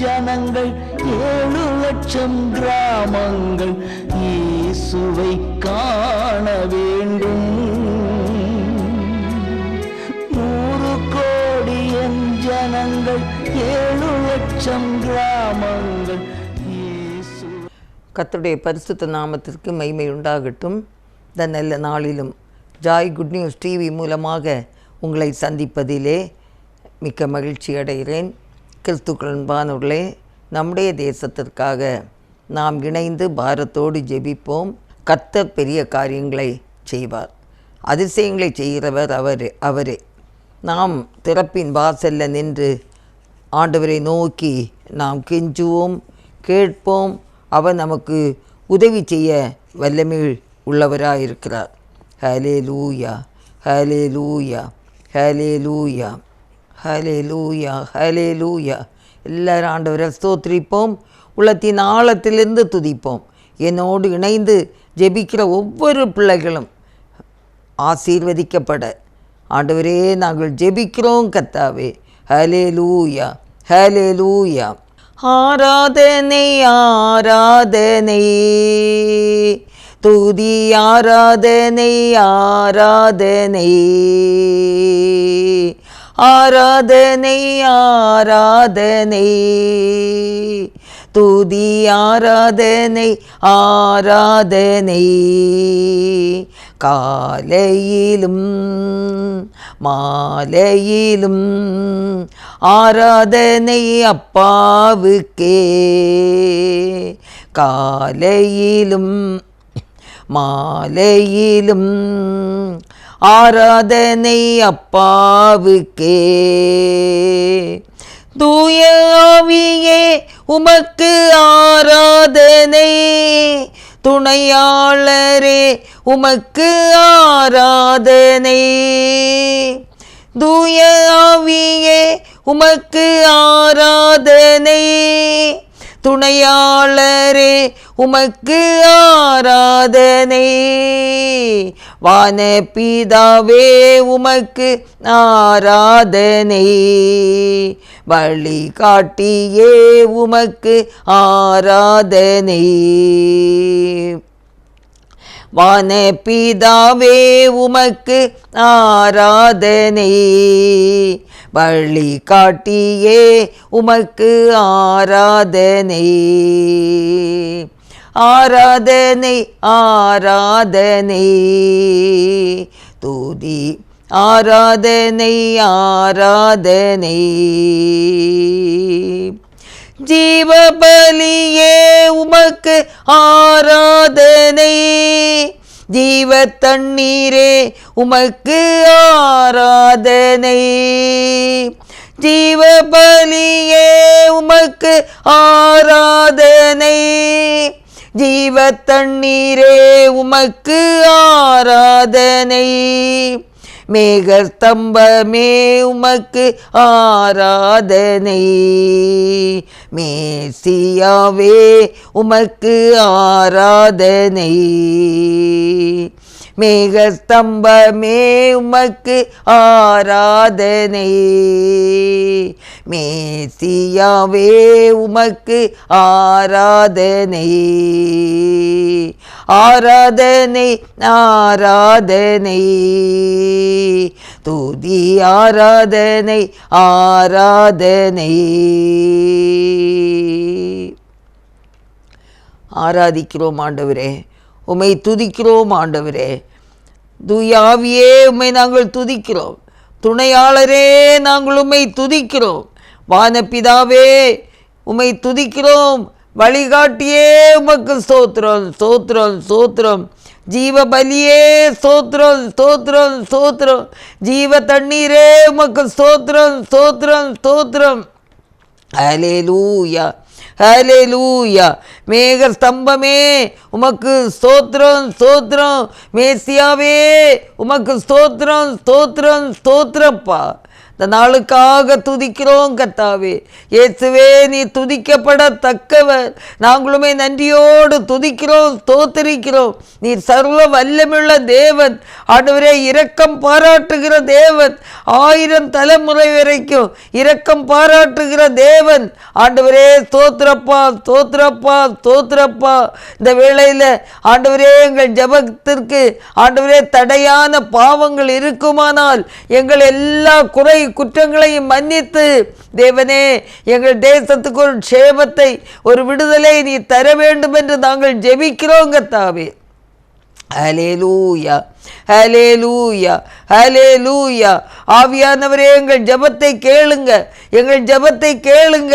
ஜனங்கள் 7,00,000 கிராமங்கள் இயேசுவை காண வேண்டும். 100 கோடி ஜனங்கள் 7,00,000 கிராமங்கள். கர்த்தருடைய பரிசுத்த நாமத்திற்கு மகிமை உண்டாகட்டும். இந்த நல்ல நாளிலும் ஜாய் குட் நியூஸ் டிவி மூலமாக உங்களை சந்திப்பதிலே மிக்க மகிழ்ச்சி அடைகிறேன். கிறிஸ்துக்கள் அன்பானவர்களே, நம்முடைய தேசத்திற்காக நாம் இணைந்து பாரத்தோடு ஜெபிப்போம். கர்த்தர் பெரிய காரியங்களை செய்வார். அதிசயங்களை செய்கிறவர் அவரே. நாம் திறப்பின் வாசலில் நின்று ஆண்டவரை நோக்கி நாம் கெஞ்சுவோம், கேட்போம். அவர் நமக்கு உதவி செய்ய வல்லமை உள்ளவராக இருக்கிறார். ஹல்லேலூயா, ஹல்லேலூயா, ஹல்லேலூயா, ஹல்லேலூயா, ஹல்லேலூயா. எல்லாரும் ஆண்டவரை ஸ்தோத்திரிப்போம், உள்ளத்தின் ஆழத்திலிருந்து துதிப்போம். என்னோடு இணைந்து ஜெபிக்கிற ஒவ்வொரு பிள்ளைகளும் ஆசீர்வதிக்கப்பட ஆண்டவரே நாங்கள் ஜெபிக்கிறோம் கர்த்தாவே. ஹல்லேலூயா, ஹல்லேலூயா. ஆராதனை ஆராதனை, துதி ஆராதனை ஆராதனை, ஆராதனை ஆராதனை, துதி ஆராதனை ஆராதனை. காலையிலும் மாலையிலும் ஆராதனை அப்பாவுக்கே. காலையிலும் மாலையிலும் ஆராதனை அப்பாவுக்கே. தூய ஆவியே உமக்கு ஆராதனை, துணையாளரே உமக்கு ஆராதனை. தூய ஆவியே உமக்கு ஆராதனை, துணையாளரே உமக்கு ஆராதனை. வானபிதாவே உமக்கு ஆராதனை, வழிகாட்டியே உமக்கு ஆராதனை. வானபிதாவே உமக்கு ஆராதனை, வழிகாட்டியே உமக்கு ஆராதனை. ஆராதனை ஆராதனை, துதி ஆராதனை ஆராதனை. ஜீவபலியே உமக்கு ஆராதனை, ஜீவ தண்ணீரே உமக்கு ஆராதனை. ஜீவபலியே உமக்கு ஆராதனை, ஜீவ தண்ணீரே உமக்கு ஆராதனை. மேகஸ்தம்பமே உமக்கு ஆராதனை, மேசியாவே உமக்கு ஆராதனை. மேகஸ்தம்பமே உமக்கு ஆராதனை, மேசியாவே உமக்கு ஆராதனை. ஆராதனை ஆராதனை, துதி ஆராதனை ஆராதனை. ஆராதிக்கிறோம் ஆண்டவரே, உம்மை துதிக்கிறோம் ஆண்டவரே. தூய ஆவியே உம்மை நாங்கள் துதிக்கிறோம், துணையாளரே நாங்கள் உம்மை துதிக்கிறோம். வானபிதாவே உம்மை துதிக்கிறோம், வழிகாட்டியே உமக்கு ஸ்தோத்திரம் ஸ்தோத்திரம் ஸ்தோத்திரம். ஜீவ பலியே ஸ்தோத்திரம் ஸ்தோத்திரம் ஸ்தோத்திரம். ஜீவ தண்ணீரே உமக்கு ஸ்தோத்திரம் ஸ்தோத்திரம் ஸ்தோத்திரம். ஹல்லேலூயா, ஹல்லேலூயா. மேக ஸ்தம்பமே உமக்கு ஸ்தோத்திரம் ஸ்தோத்திரம். மேசியாவே உமக்கு ஸ்தோத்திரம் ஸ்தோத்திரம் ஸ்தோத்திரப்பா. இந்த நாளுக்காக துதிக்கிறோம் கர்த்தாவே. இயேசுவே, நீ துதிக்கப்படத்தக்கவர். நாங்களுமே நன்றியோடு துதிக்கிறோம், ஸ்தோத்திரிக்கிறோம். நீ சர்வ வல்லமுள்ள தேவன் ஆண்டவரே, இரக்கம் பாராட்டுகிற தேவன், 1000 தலைமுறை வரைக்கும் இரக்கம் பாராட்டுகிற தேவன் ஆண்டவரே. ஸ்தோத்திரப்பா, ஸ்தோத்திரப்பா, ஸ்தோத்திரப்பா. இந்த வேளையில் ஆண்டவரே, எங்கள் ஜெபத்திற்கு ஆண்டவரே தடையான பாவங்கள் இருக்குமானால் எங்கள் எல்லா குறை குற்றங்களையும் மன்னித்து தேவனே, எங்கள் தேசத்துக்கு ஒரு க்ஷேமத்தை, ஒரு விடுதலை நீ தர வேண்டும் என்று நாங்கள் ஜெபிக்கிறோம் கர்த்தாவே. ஹல்லேலூயா, ஹல்லேலூயா, ஹல்லேலூயா. ஆவியானவரே, எங்கள் ஜெபத்தை கேளுங்க, எங்கள் ஜெபத்தை கேளுங்க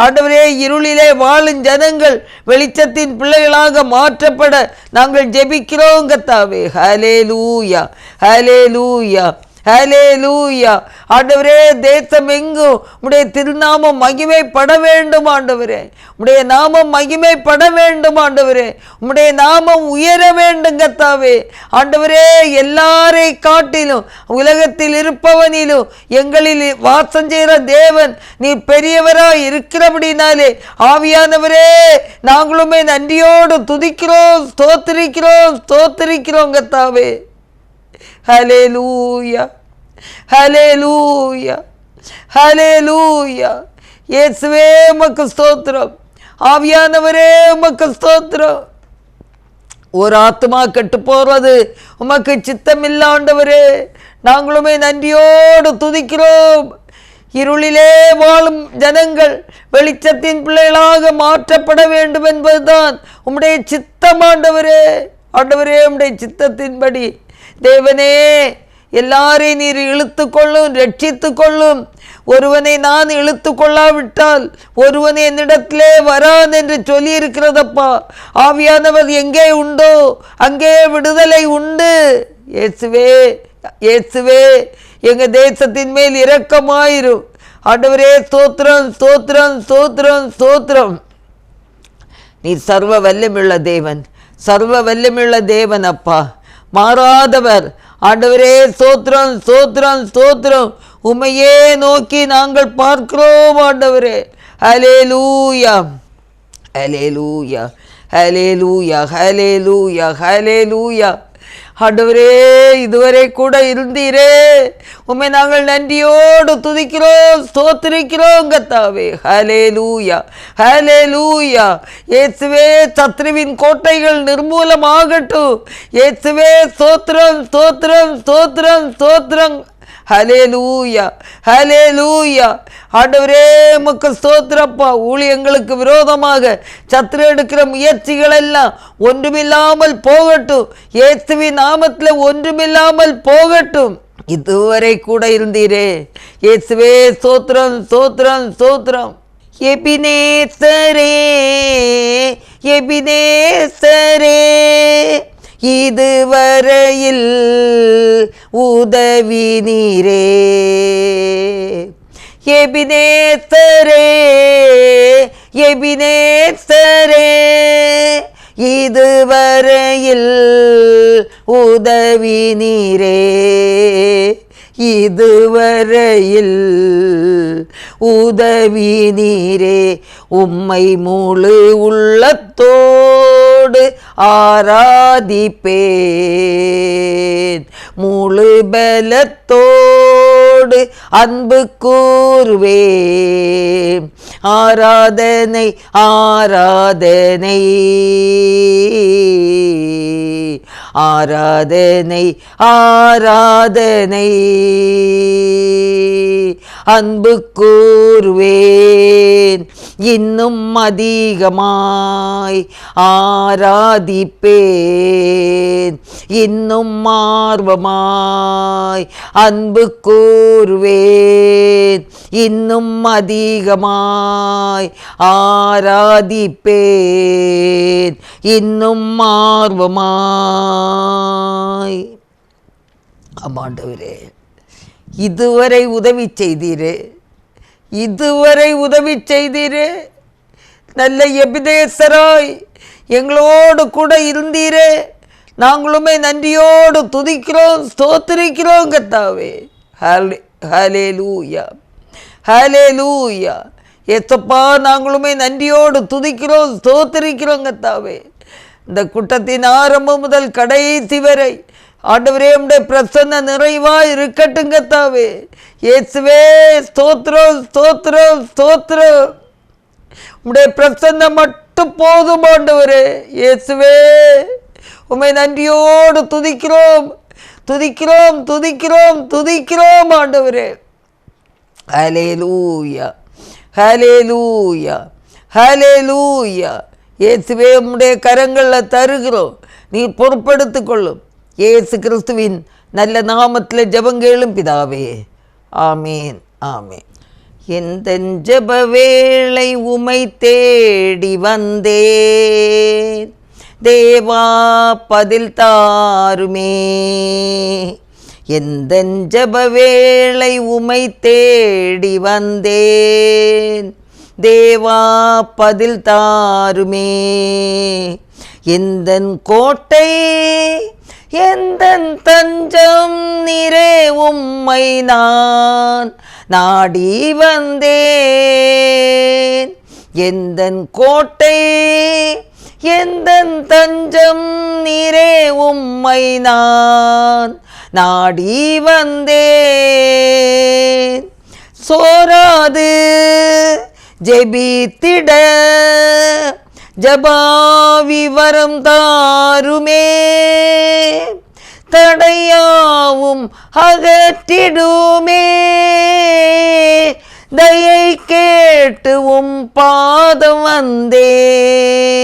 ஆண்டவரே. இருளிலே வாழும் ஜனங்கள் வெளிச்சத்தின் பிள்ளைகளாக மாற்றப்பட நாங்கள் ஜெபிக்கிறோம் கர்த்தாவே. ஹல்லேலூயா, ஹல்லேலூயா, ஹல்லேலூயா. ஆண்டவரே, தேசம் எங்கும் உம்முடைய திருநாமம் மகிமைப்பட வேண்டும் ஆண்டவரே. உம்முடைய நாமம் மகிமைப்பட வேண்டும் ஆண்டவரே. உம்முடைய நாமம் உயர வேண்டும் கர்த்தாவே. ஆண்டவரே, எல்லாரை காட்டிலும் உலகத்தில் இருப்பவனிலும் எங்களில் வாசம் செய்கிற தேவன் நீ பெரியவராய் இருக்கிறபடினாலே ஆவியானவரே, நாங்களுமே நன்றியோடு துதிக்கிறோம், ஸ்தோத்திரிக்கிறோம், ஸ்தோத்திரிக்கிறோம் கர்த்தாவே. ஹல்லேலூயா, ஹல்லேலூயா, ஹல்லேலூயா. இயேசுவே, உமக்கு ஸ்தோத்திரம். ஆவியானவரே, உமக்கு ஸ்தோத்திரம். ஒரு ஆத்மா கெட்டு போறது உமக்கு சித்தமில்லை ஆண்டவரே. நாங்களுமே நன்றியோடு துதிக்கிறோம். இருளிலே வாழும் ஜனங்கள் வெளிச்சத்தின் பிள்ளைகளாக மாற்றப்பட வேண்டும் என்பதுதான் உம்முடைய சித்தம் ஆண்டவரே. ஆண்டவரே, உம்முடைய சித்தத்தின்படி தேவனே, எல்லாரையும் நீர் இழுத்து கொள்ளும், ரட்சித்து கொள்ளும். ஒருவனை நான் இழுத்து கொள்ளாவிட்டால் ஒருவனை என்னிடத்திலே வரான் என்று சொல்லி இருக்கிறதப்பா. ஆவியானவர் எங்கே உண்டோ அங்கே விடுதலை உண்டு. இயேசுவே, இயேசுவே, எங்கள் தேசத்தின் மேல் இரக்கமாயிரும் ஆண்டவரே. ஸ்தோத்திரம், ஸ்தோத்திரம், ஸ்தோத்திரம், ஸ்தோத்திரம். நீ சர்வ வல்லமுள்ள தேவன், சர்வ வல்லமுள்ள தேவன் அப்பா, மாறாதவர் ஆண்டவரே. ஸ்தோத்திரம், ஸ்தோத்திரம், ஸ்தோத்திரம். உம்மையே நோக்கி நாங்கள் பார்க்கிறோம் ஆண்டவரே. ஹல்லேலூயா, ஹல்லேலூயா, ஹல்லேலூயா, ஹல்லேலூயா, ஹல்லேலூயா. ஆண்டவரே, இதுவரை கூட இருந்தீரே, உம்மை நாங்கள் நன்றியோடு துதிக்கிறோம், ஸ்தோத்திரிக்கிறோம் கர்த்தாவே. ஹல்லேலூயா, ஹல்லேலூயா. இயேசுவே, சத்ருவின் கோட்டைகள் நிர்மூலமாகட்டும். இயேசுவே, ஸ்தோத்திரம், ஸ்தோத்திரம், ஸ்தோத்திரம், ஸ்தோத்திரம். ஹல்லேலூயா, ஹல்லேலூயா. ஆண்டவரே, உமக்கு ஸ்தோத்திரப்பா. ஊழியங்களுக்கு விரோதமாக சத்ரு எடுக்கிற முயற்சிகள் எல்லாம் ஒன்றுமில்லாமல் போகட்டும். இயேசுவின் நாமத்தில் ஒன்றுமில்லாமல் போகட்டும். இதுவரை கூட இருந்தீரே இயேசுவே. ஸ்தோத்திரம், ஸ்தோத்திரம், ஸ்தோத்திரம். எபினேசரே, எபினேசரே, இதுவரையில் உதவி நீரே. எபினேசரே, எபினேசரே, இதுவரையில் உதவி நீரே. இதுவரையில் உதவி நீரே. உம்மை முழு உள்ளத்தோடு ஆராதிப்பேன், முழு பலத்தோடு அன்பு கூறுவேன். ஆராதனை, ஆராதனை, ஆராதனை, ஆராதனை. அன்பு கூறுவேன், இன்னும் அதிகமாய் ஆராதிப்பேன், இன்னும் ஆர்வமாய் அன்பு கூறுவேன், இன்னும் அதிகமாய் ஆராதிப்பேன், இன்னும் ஆர்வமாய். ஆமாண்டவரே, இதுவரை உதவி செய்தீரே, இதுவரை உதவி செய்தீரே. நல்ல எபினேசராய் எங்களோடு கூட இருந்தீரே. நாங்களுமே நன்றியோடு துதிக்கிறோம், ஸ்தோத்திரிக்கிறோம் கர்த்தாவே. ஹல்லேலூயா, ஹல்லேலூயா. ஏசப்பா, நாங்களுமே நன்றியோடு துதிக்கிறோம், ஸ்தோத்திரிக்கிறோம் கர்த்தாவே. இந்த கூட்டத்தின் ஆரம்பம் முதல் கடைசி வரை ஆண்டவரே உம்முடைய பிரசன்ன நிறைவாய் இருக்கட்டும் கர்த்தாவே. இயேசுவே, ஸ்தோத்திரம், ஸ்தோத்திரம், ஸ்தோத்திரம். உம்முடைய பிரசன்னம் மட்டும் போதும் ஆண்டவரே. இயேசுவே, உம்மை நன்றியோடு துதிக்கிறோம், துதிக்கிறோம், துதிக்கிறோம், துதிக்கிறோம் ஆண்டவரே. ஹல்லேலூயா, ஹல்லேலூயா, ஹல்லேலூயா. இயேசுவே, உம்முடைய கரங்களில் தருகிறோம், நீ பொறுப்படுத்திக் கொள்ளும். இயேசு கிறிஸ்துவின் நல்ல நாமத்தில் ஜெபங்கேளும் பிதாவே, ஆமீன், ஆமீன். எந்த ஜெப வேளை உமை தேடி வந்தேன், தேவா பதில் தாருமே. எந்த ஜெப வேளை உமை தேடி வந்தேன், தேவா பதில் தாருமே. எந்தன் கோட்டை எந்தன் தஞ்சம் நீரே, உம்மை நான் நாடி வந்தேன். எந்தன் கோட்டை எந்தன் தஞ்சம் நீரே, உம்மை நான் நாடி வந்தேன். சோராது ஜெபித்திட ஜபாவி வரம் தாருமே. தடையாவும் அகற்றிடுமே. தயை கேட்டு உம் பாதம் வந்தேன்.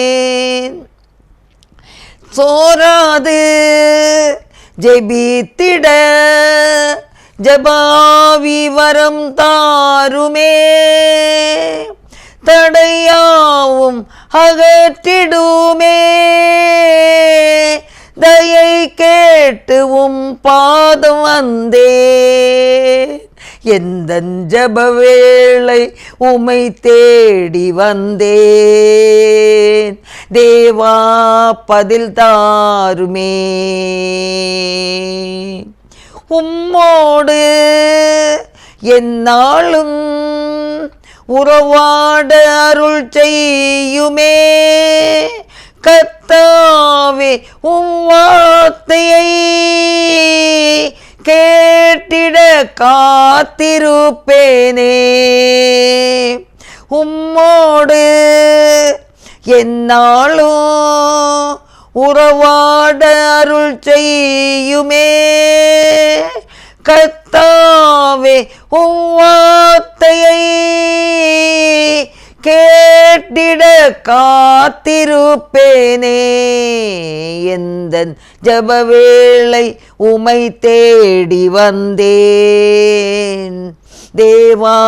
சோராது ஜெபித்திட ஜபாவி வரம் தாருமே. தடையாவும் அகற்றிடுமே. தயை கேட்டு உம் பாதம் வந்தேன். எந்தன் ஜெப வேளை உமை தேடி வந்தேன், தேவா பதில் தாருமே. உம்மோடு எந்நாளும் உறவாட அருள் செய்யுமே. கர்த்தாவே, உம் வார்த்தையை கேட்டிட காத்திருப்பேனே. உம்மோடு எந்நாளும் உறவாட அருள் செய்யுமே. கர்த்தாவே, உம் வார்த்தையை கேட்டிட காத்திருப்பேனே. எந்தன் ஜெப வேளை உமை தேடி வந்தேன், தேவா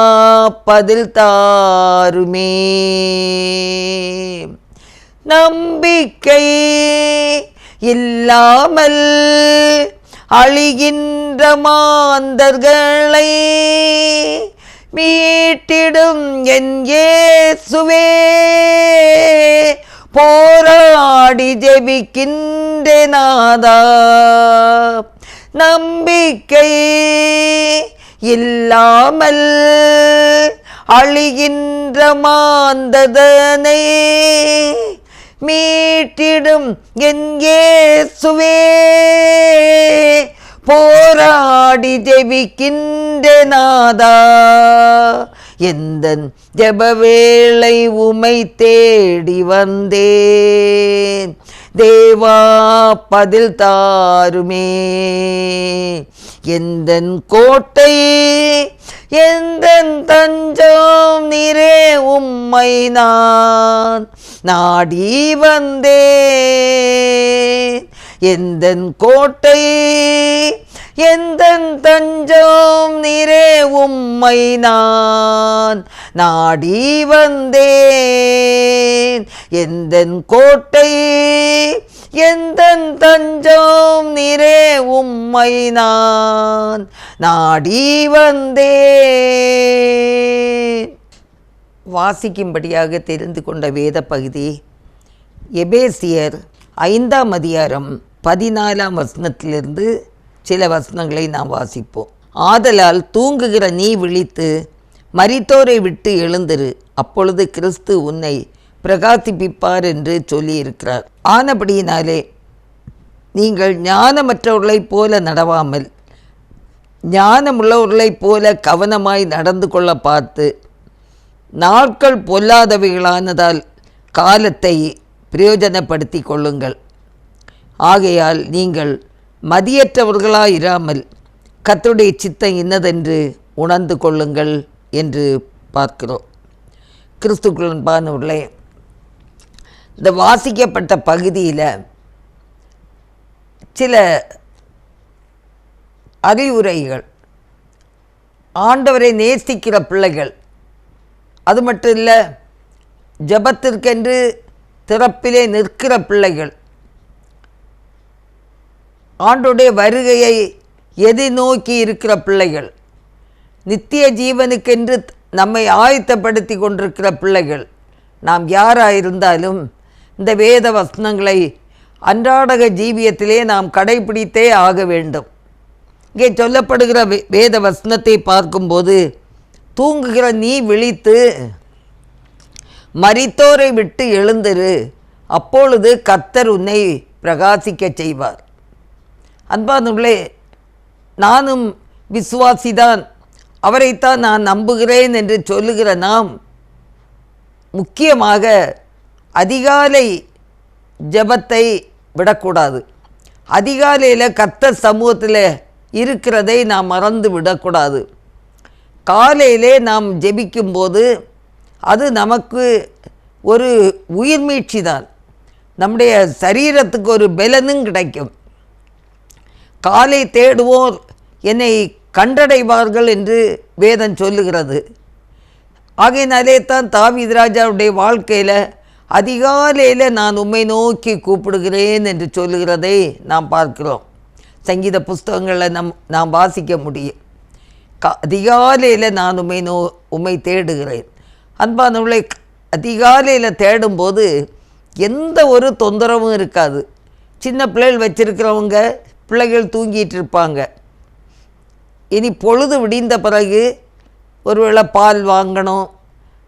பதில் தாருமே. நம்பிக்கை இல்லாமல் அழிகின்ற மாந்தர்களை மீட்டிடும் என் இயேசுவே. போராடி ஜெபிக்கின்ற நாதா, நம்பிக்கை இல்லாமல் அழிகின்ற மாந்ததனை மீட்டிடும் என் இயேசுவே. போராடி ஜெபிக்கின்ற நாதா, எந்தன் ஜெப வேளை உமை தேடி வந்தேன், தேவா பதில் தாருமே. எந்தன் கோட்டை எந்தன் தஞ்சம் நீரே, உம்மை நான் நாடி வந்தேன். எந்தன் கோட்டை எந்தன் தஞ்சம் நீரே, உம்மை நான் நாடி வந்தேன். எந்தன் கோட்டை எந்தன் தஞ்சம் நீரே, உம்மை நான் நாடி வந்தேன். வாசிக்கும்படியாக தெரிந்து கொண்ட வேத பகுதி எபேசியர் 5ஆம் அதிகாரம் 14ஆம் வசனத்திலிருந்து சில வசனங்களை நாம் வாசிப்போம். ஆதலால் தூங்குகிற நீ விழித்து மரித்தோரை விட்டு எழுந்திரு, அப்பொழுது கிறிஸ்து உன்னை பிரகாசிப்பிப்பார் என்று சொல்லியிருக்கிறார். ஆனபடியினாலே நீங்கள் ஞானமற்றவர்களைப் போல நடவாமல் ஞானமுள்ளவர்களைப் போல கவனமாய் நடந்து கொள்ள பார்த்து, நாட்கள் பொல்லாதவைகளானதால் காலத்தை பிரயோஜனப்படுத்தி கொள்ளுங்கள். ஆகையால் நீங்கள் மதியற்றவர்களாயிராமல் கர்த்தருடைய சித்தம் இன்னதென்று உணர்ந்து கொள்ளுங்கள் என்று பார்க்கிறோம். கிறிஸ்துக்குள் அன்பானவர்களே, இந்த வாசிக்கப்பட்ட பகுதியில் சில அறிவுரைகள், ஆண்டவரை நேசிக்கிற பிள்ளைகள், அது மட்டும் இல்லை ஜெபத்திற்கென்று திறப்பிலே நிற்கிற பிள்ளைகள், ஆண்டோடைய வருகையை எதிர்நோக்கி இருக்கிற பிள்ளைகள், நித்திய ஜீவனுக்கென்று நம்மை ஆயத்தப்படுத்தி கொண்டிருக்கிற பிள்ளைகள், நாம் யாராயிருந்தாலும் இந்த வேத வசனங்களை அன்றாடக ஜீவியத்திலே நாம் கடைபிடித்தே ஆக வேண்டும். இங்கே சொல்லப்படுகிற வேத வசனத்தை பார்க்கும்போது, தூங்குகிற நீ விழித்து மரித்தோரை விட்டு எழுந்திரு, அப்பொழுது கர்த்தர் உன்னை பிரகாசிக்க செய்வார். அன்பானவர்களே, நானும் விசுவாசிதான், அவரைத்தான் நான் நம்புகிறேன் என்று சொல்லுகிற நாம் முக்கியமாக அதிகாலை ஜெபத்தை விடக்கூடாது. அதிகாலையில் கர்த்தர் சமூகத்தில் இருக்கிறதை நாம் மறந்து விடக்கூடாது. காலையிலே நாம் ஜெபிக்கும்போது அது நமக்கு ஒரு உயிர்மீட்சி தான், நம்முடைய சரீரத்துக்கு ஒரு பலனும் கிடைக்கும். காலை தேடுவோர் என்னை கண்டடைவார்கள் என்று வேதம் சொல்லுகிறது. ஆகையினாலே தான் தாவீது ராஜாவுடைய வாழ்க்கையில் அதிகாலையில் நான் உம்மை நோக்கி கூப்பிடுகிறேன் என்று சொல்லுகிறதை நாம் பார்க்கிறோம். சங்கீத புஸ்தகங்களில் நாம் வாசிக்க முடியும். அதிகாலையில் நான் உம்மை தேடுகிறேன். அன்பானவர்களை, அதிகாலையில் தேடும்போது எந்த ஒரு தொந்தரவும் இருக்காது. சின்ன பிள்ளைகள் வச்சிருக்கிறவங்க பிள்ளைகள் தூங்கிட்டு இருப்பாங்க. இனி பொழுது விடிந்த பிறகு ஒருவேளை பால் வாங்கணும்,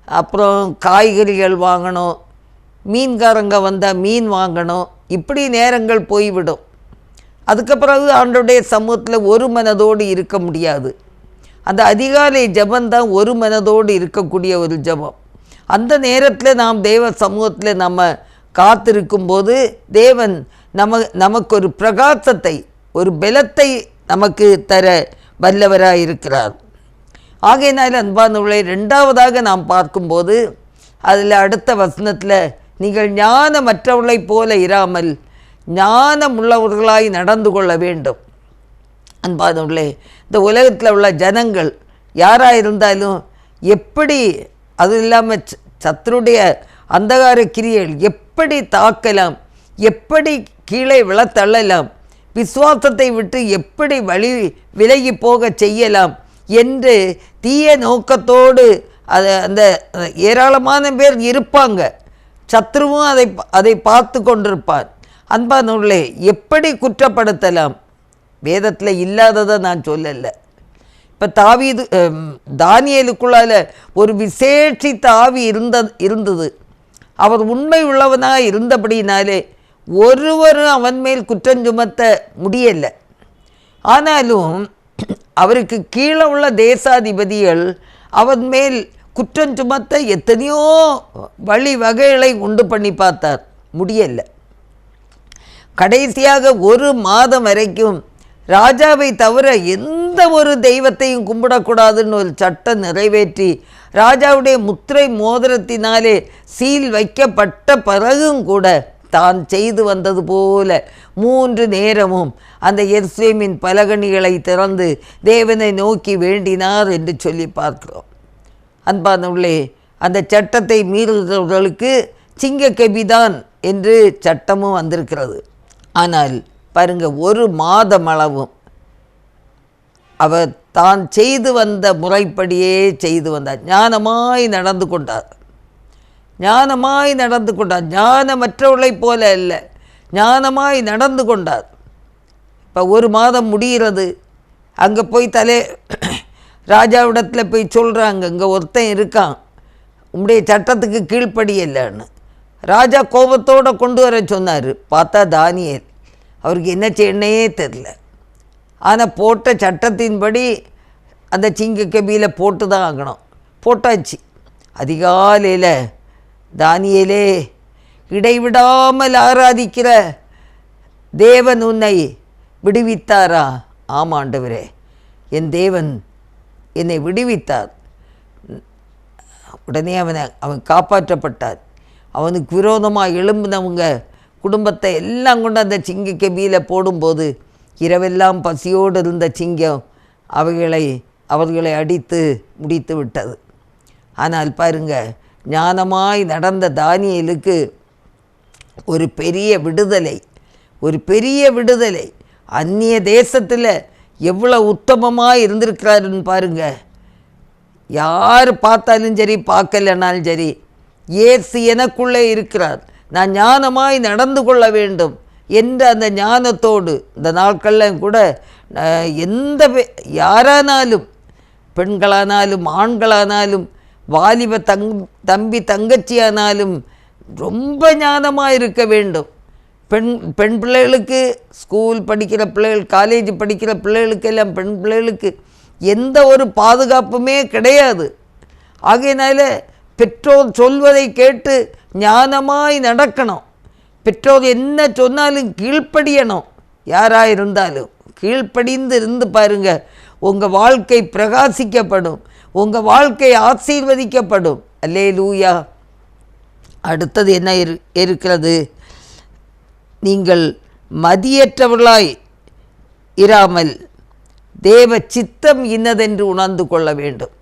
அப்புறம் காய்கறிகள் வாங்கணும், மீன்காரங்க வந்தால் மீன் வாங்கணும், இப்படி நேரங்கள் போய்விடும். அதுக்கு பிறகு ஆண்டவருடைய சமூகத்தில் ஒரு மனதோடு இருக்க முடியாது. அந்த அதிகாலை ஜெபந்தான் ஒரு மனதோடு இருக்கக்கூடிய ஒரு ஜெபம். அந்த நேரத்தில் நாம் தேவ சமூகத்தில் நம்ம காத்திருக்கும்போது தேவன் நமக்கு ஒரு பிரகாசத்தை, ஒரு பலத்தை நமக்கு தர வல்லவராக இருக்கிறார். ஆகையினால் அன்பானவர்களை, ரெண்டாவதாக நாம் பார்க்கும்போது அதில் அடுத்த வசனத்தில், நீங்கள் ஞானமற்றவர்களைப் போல இராமல் ஞானம் உள்ளவர்களாய் நடந்து கொள்ள வேண்டும். அன்பானவர்களே, இந்த உலகத்தில் உள்ள ஜனங்கள் யாராக இருந்தாலும் எப்படி, அது இல்லாமல் சத்துருடைய அந்தகார கிரியைகள் எப்படி தாக்கலாம், எப்படி கீழே விழத்தள்ளலாம், விசுவாசத்தை விட்டு எப்படி விலகி போக செய்யலாம் என்று தீய நோக்கத்தோடு அந்த ஏராளமான பேர் இருப்பாங்க. சத்ருவும் அதை பார்த்து கொண்டிருப்பார். அன்பானவர்களே, எப்படி குற்றப்படுத்தலாம்? வேதத்தில் இல்லாததை நான் சொல்லலை. இப்போ தானியேலுக்குள்ளால ஒரு விசேஷித்த ஆவி இருந்தது. அவர் உண்மை உள்ளவனாக இருந்தபடினாலே ஒருவரும் அவன் மேல் குற்றம் சுமத்த முடியலை. ஆனாலும் அவருக்கு கீழே உள்ள தேசாதிபதிகள் அவன் மேல் குற்றம் சுமத்த எத்தனையோ வகைகளை உண்டு பண்ணி பார்த்தார், முடியலை. கடைசியாக ஒரு மாதம் வரைக்கும் ராஜாவை தவிர எந்த ஒரு தெய்வத்தையும் கும்பிடக்கூடாதுன்னு ஒரு சட்டம் நிறைவேற்றி ராஜாவுடைய முத்திரை மோதிரத்தினாலே சீல் வைக்கப்பட்ட பிறகும் கூட தான் செய்து வந்தது போல 3 நேரமும் அந்த எருசலேமின் பலகணிகளை திறந்து தேவனை நோக்கி வேண்டினார் என்று சொல்லி பார்க்கிறோம். அன்பானவர்களே, அந்த சட்டத்தை மீறுகிறவர்களுக்கு சிங்கக்கெபிதான் என்று சட்டமும் வந்திருக்கிறது. ஆனால் பாருங்க, ஒரு மாதம் அளவும் அவர் தான் செய்து வந்த முறைப்படியே செய்து வந்தார். ஞானமாய் நடந்து கொண்டார். ஞானமற்றவர்களைப் போல இல்லை, ஞானமாய் நடந்து கொண்டார். இப்போ ஒரு மாதம் முடிகிறது. அங்கே போய் ராஜாவிடத்தில் போய் சொல்கிறாங்க, இங்கே ஒருத்தன் இருக்கான், உம்முடைய சட்டத்துக்கு கீழ்ப்படியலைன்னு. ராஜா கோபத்தோடு கொண்டு வர சொன்னார். பார்த்தா தானியேல், அவருக்கு என்ன செய்யணே தெரில. ஆனால் போட்ட சட்டத்தின்படி அந்த சிங்க கபியில் போட்டு தான் ஆகணும். போட்டாச்சு. அதிகாலையில் தானியேலே, இடைவிடாமல் ஆராதிக்கிற தேவன் உன்னை விடுவித்தாரா? ஆமாண்டவரே, என் தேவன் என்னை விடுவித்தார். உடனே அவன் காப்பாற்றப்பட்டார். அவனுக்கு விரோதமாக எழும்பினவங்க குடும்பத்தை எல்லாம் கொண்டு அந்த சிங்க கபியில் போடும்போது இரவெல்லாம் பசியோடு இருந்த சிங்கம் அவர்களை அடித்து முடித்து விட்டது. ஆனால் பாருங்க, ஞானமாய் நடந்த தானியேலுக்கு ஒரு பெரிய விடுதலை. அந்நிய தேசத்தில் எவ்வளோ உத்தமமாக இருந்திருக்கிறாருன்னு பாருங்க. யார் பார்த்தாலும் சரி, பார்க்கலனாலும் சரி, இயேசு எனக்குள்ளே இருக்கிறார், நான் ஞானமாய் நடந்து கொள்ள வேண்டும் என்ற அந்த ஞானத்தோடு இந்த நாட்களில் கூட யாரானாலும், பெண்களானாலும் ஆண்களானாலும், வாலிப தம்பி தங்கச்சியானாலும் ரொம்ப ஞானமாக இருக்க வேண்டும். பெண் பிள்ளைகளுக்கு, ஸ்கூல் படிக்கிற பிள்ளைகள், காலேஜ் படிக்கிற பிள்ளைகளுக்கெல்லாம், பெண் பிள்ளைகளுக்கு எந்த ஒரு பாதுகாப்புமே கிடையாது. ஆகையினால பெற்றோர் சொல்வதை கேட்டு ஞானமாய் நடக்கணும். பெற்றோர் என்ன சொன்னாலும் கீழ்ப்படியணும். யாராக இருந்தாலும் கீழ்ப்படிந்து இருந்து பாருங்க, உங்கள் வாழ்க்கை பிரகாசிக்கப்படும், உங்கள் வாழ்க்கை ஆசீர்வதிக்கப்படும். அல்லேலூயா. அடுத்தது என்ன இருக்கிறது? நீங்கள் மதியற்றவர்களாய் இராமல் தேவ சித்தம் இன்னதென்று உணர்ந்து கொள்ள வேண்டும்.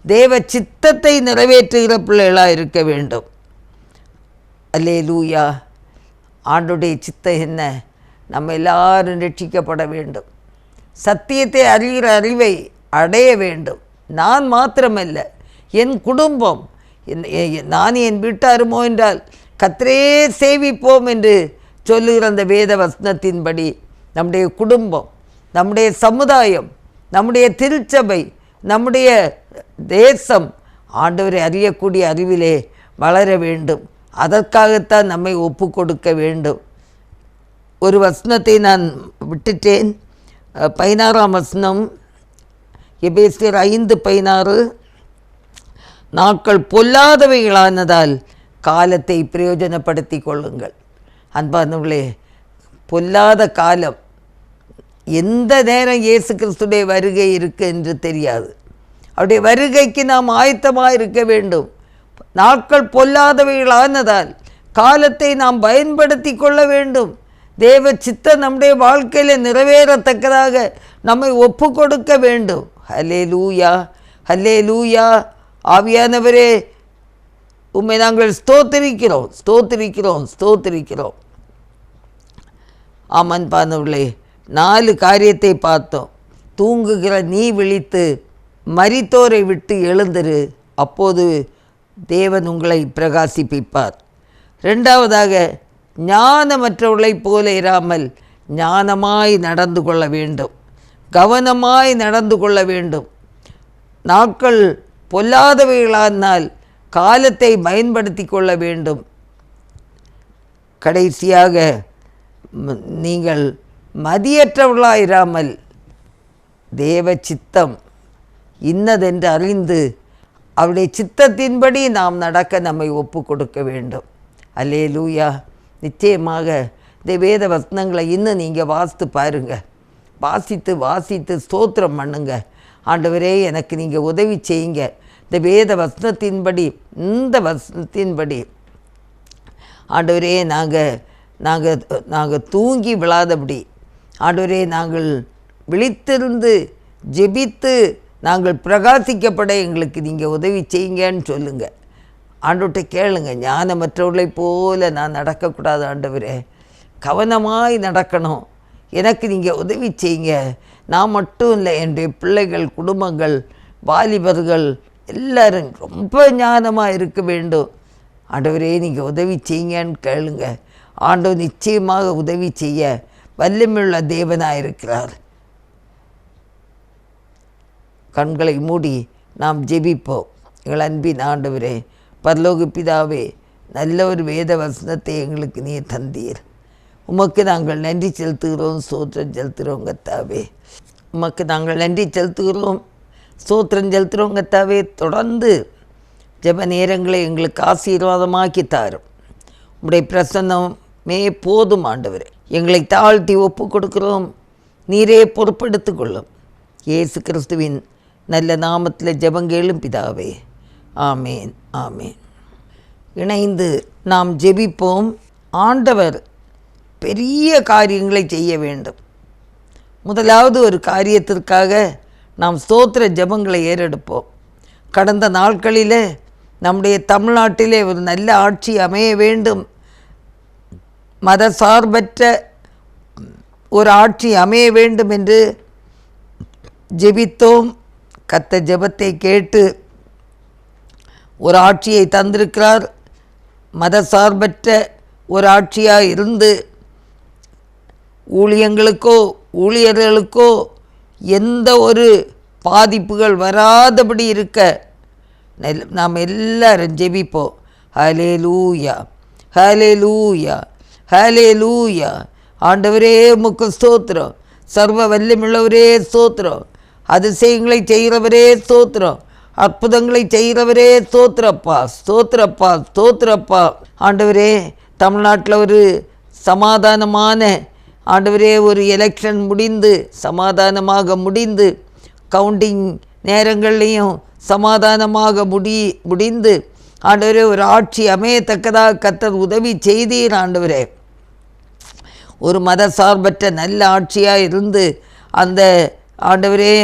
தேவ சித்தத்தை நிறைவேற்றுகிற பிள்ளைகளாக இருக்க வேண்டும். அல்லேலூயா. ஆண்டுடைய சித்தம் என்ன? நம்ம எல்லாரும் ரட்சிக்கப்பட வேண்டும். சத்தியத்தை அறிகிற அறிவை அடைய வேண்டும். நான் மாத்திரமல்ல, என் குடும்பம், நான் என் வீட்டாருமோ என்றால் கர்த்தரே சேவிப்போம் என்று சொல்லுகிற அந்த வேத வசனத்தின்படி நம்முடைய குடும்பம், நம்முடைய சமுதாயம், நம்முடைய திருச்சபை, நம்முடைய தேசம் ஆண்டவரை அறியக்கூடிய அறிவிலே வளர வேண்டும். அதற்காகத்தான் நம்மை ஒப்பு கொடுக்க வேண்டும். ஒரு வசனத்தை நான் விட்டுட்டேன். 16ஆம் வசனம், எபேசியர் 5:16, நாட்கள் பொல்லாதவைகளானதால் காலத்தை பிரயோஜனப்படுத்தி கொள்ளுங்கள். அன்பானவர்களே, பொல்லாத காலம், எந்த நேரம் இயேசு கிறிஸ்துடைய வருகை இருக்கு என்று தெரியாது. அவருடைய வருகைக்கு நாம் ஆயத்தமாக இருக்க வேண்டும். நாட்கள் பொல்லாதவைகளானதால் காலத்தை நாம் பயன்படுத்தி கொள்ள வேண்டும். தேவ சித்தம் நம்முடைய வாழ்க்கையில் நிறைவேறத்தக்கதாக நம்மை ஒப்பு கொடுக்க வேண்டும். ஹல்லேலூயா, ஹல்லேலூயா. ஆவியானவரே, உம்மை நாங்கள் ஸ்தோத்திரிக்கிறோம், ஸ்தோத்திரிக்கிறோம், ஸ்தோத்திரிக்கிறோம். ஆமன்பானவர்களே, 4 காரியத்தை பார்த்தோம். தூங்குகிற நீ விழித்து மரித்தோரை விட்டு எழுந்திரு, அப்போது தேவன் உங்களை பிரகாசிப்பிப்பார். 2வதாக, ஞானமற்றவர்களைப் போல இராமல் ஞானமாய் நடந்து கொள்ள வேண்டும், கவனமாய் நடந்து கொள்ள வேண்டும். நாட்கள் பொல்லாதவைகளானால் காலத்தை பயன்படுத்தி கொள்ள வேண்டும். கடைசியாக, நீங்கள் மதியற்றவர்களாயிராமல் தேவ சித்தம் இன்னதென்று அறிந்து அவருடைய சித்தத்தின்படி நாம் நடக்க நம்மை ஒப்பு கொடுக்க வேண்டும். அல்லேலூயா. நிச்சயமாக இந்த வேத வசனங்களை இன்னும் நீங்கள் வாசித்து பாருங்கள். வாசித்து ஸ்தோத்திரம் பண்ணுங்க. ஆண்டவரே, எனக்கு நீங்கள் உதவி செய்யுங்க. இந்த வேத வசனத்தின்படி, இந்த வசனத்தின்படி ஆண்டவரே, நாங்கள் தூங்கி விழாதபடி, ஆண்டவரே, நாங்கள் விழித்திருந்து ஜெபித்து நாங்கள் பிரகாசிக்கப்பட எங்களுக்கு நீங்கள் உதவி செய்யுங்கன்னு சொல்லுங்கள். ஆண்டவர்கிட்ட கேளுங்க. ஞானமற்றவர்களைப் போல நான் நடக்கக்கூடாது ஆண்டவரே, கவனமாய் நடக்கணும், எனக்கு நீங்கள் உதவி செய்யுங்க. நான் மட்டும் இல்லை, என்னுடைய பிள்ளைகள், குடும்பங்கள், வாலிபர்கள் எல்லோரும் ரொம்ப ஞானமாக இருக்க வேண்டும். ஆண்டவரே, நீங்கள் உதவி செய்யுங்கன்னு கேளுங்க. ஆண்டவர் நிச்சயமாக உதவி செய்ய வல்லமையுள்ள தேவனாக இருக்கிறார். கண்களை மூடி நாம் ஜெபிப்போம். எங்கள் அன்பின் ஆண்டவரே, பரலோக பிதாவே, நல்ல ஒரு வேத வசனத்தை எங்களுக்கு நீ தந்தீர். உமக்கு நாங்கள் நன்றி செலுத்துகிறோம், ஸ்தோத்திரம் செலுத்துகிறோம் கர்த்தாவே. உமக்கு நாங்கள் நன்றி செலுத்துகிறோம், ஸ்தோத்திரம் செலுத்துகிறோம் கர்த்தாவே. தொடர்ந்து ஜெப நேரங்களை எங்களுக்கு ஆசீர்வாதமாக்கி தாரும். உம்முடைய பிரசன்னமே போதும் ஆண்டவரே. எங்களை தாழ்த்தி ஒப்பு கொடுக்கிறோம், நீரே பொறுப்பெடுத்து கொள்ளும். இயேசு கிறிஸ்துவின் நல்ல நாமத்தில் ஜெபங்கேளும் பிதாவே, ஆமேன் ஆமேன். இணைந்து நாம் ஜெபிப்போம். ஆண்டவர் பெரிய காரியங்களை செய்ய வேண்டும். முதலாவது ஒரு காரியத்திற்காக நாம் ஸ்தோத்திர ஜெபங்களை ஏறெடுப்போம். கடந்த நாட்களில் நம்முடைய தமிழ்நாட்டிலே ஒரு நல்ல ஆட்சி அமைய வேண்டும், மத சார்பற்ற ஒரு ஆட்சி அமைய வேண்டும் என்று ஜெபித்தோம். கர்த்தர் ஜெபத்தை கேட்டு ஒரு ஆட்சியை தந்திருக்கிறார். மத சார்பற்ற ஒரு ஆட்சியாக இருந்து ஊழியங்களுக்கோ ஊழியர்களுக்கோ எந்த ஒரு பாதிப்புகள் வராதபடி இருக்க நாம் எல்லாரும் ஜெபிப்போம். ஹல்லேலூயா, ஹல்லேலூயா, ஹல்லேலூயா. ஆண்டவரே உமக்கு ஸ்தோத்திரம், சர்வ வல்லமையுள்ளவரே ஸ்தோத்திரம், அதிசயங்களை செய்கிறவரே ஸ்தோத்திரம், அற்புதங்களை செய்கிறவரே ஸ்தோத்திரப்பா, ஸ்தோத்திரப்பா, ஸ்தோத்திரப்பா. ஆண்டவரே, தமிழ்நாட்டில் ஒரு சமாதானமான ஆண்டவரே ஒரு எலெக்ஷன் முடிந்து சமாதானமாக முடிந்து, கவுண்டிங் நேரங்கள்லேயும் சமாதானமாக முடிந்து ஆண்டவரே ஒரு ஆட்சி அமையத்தக்கதாக கர்த்தர் உதவி செய்தீர். ஆண்டவரே, ஒரு மத சார்பற்ற நல்ல ஆட்சியாக இருந்து அந்த ஆண்டவரே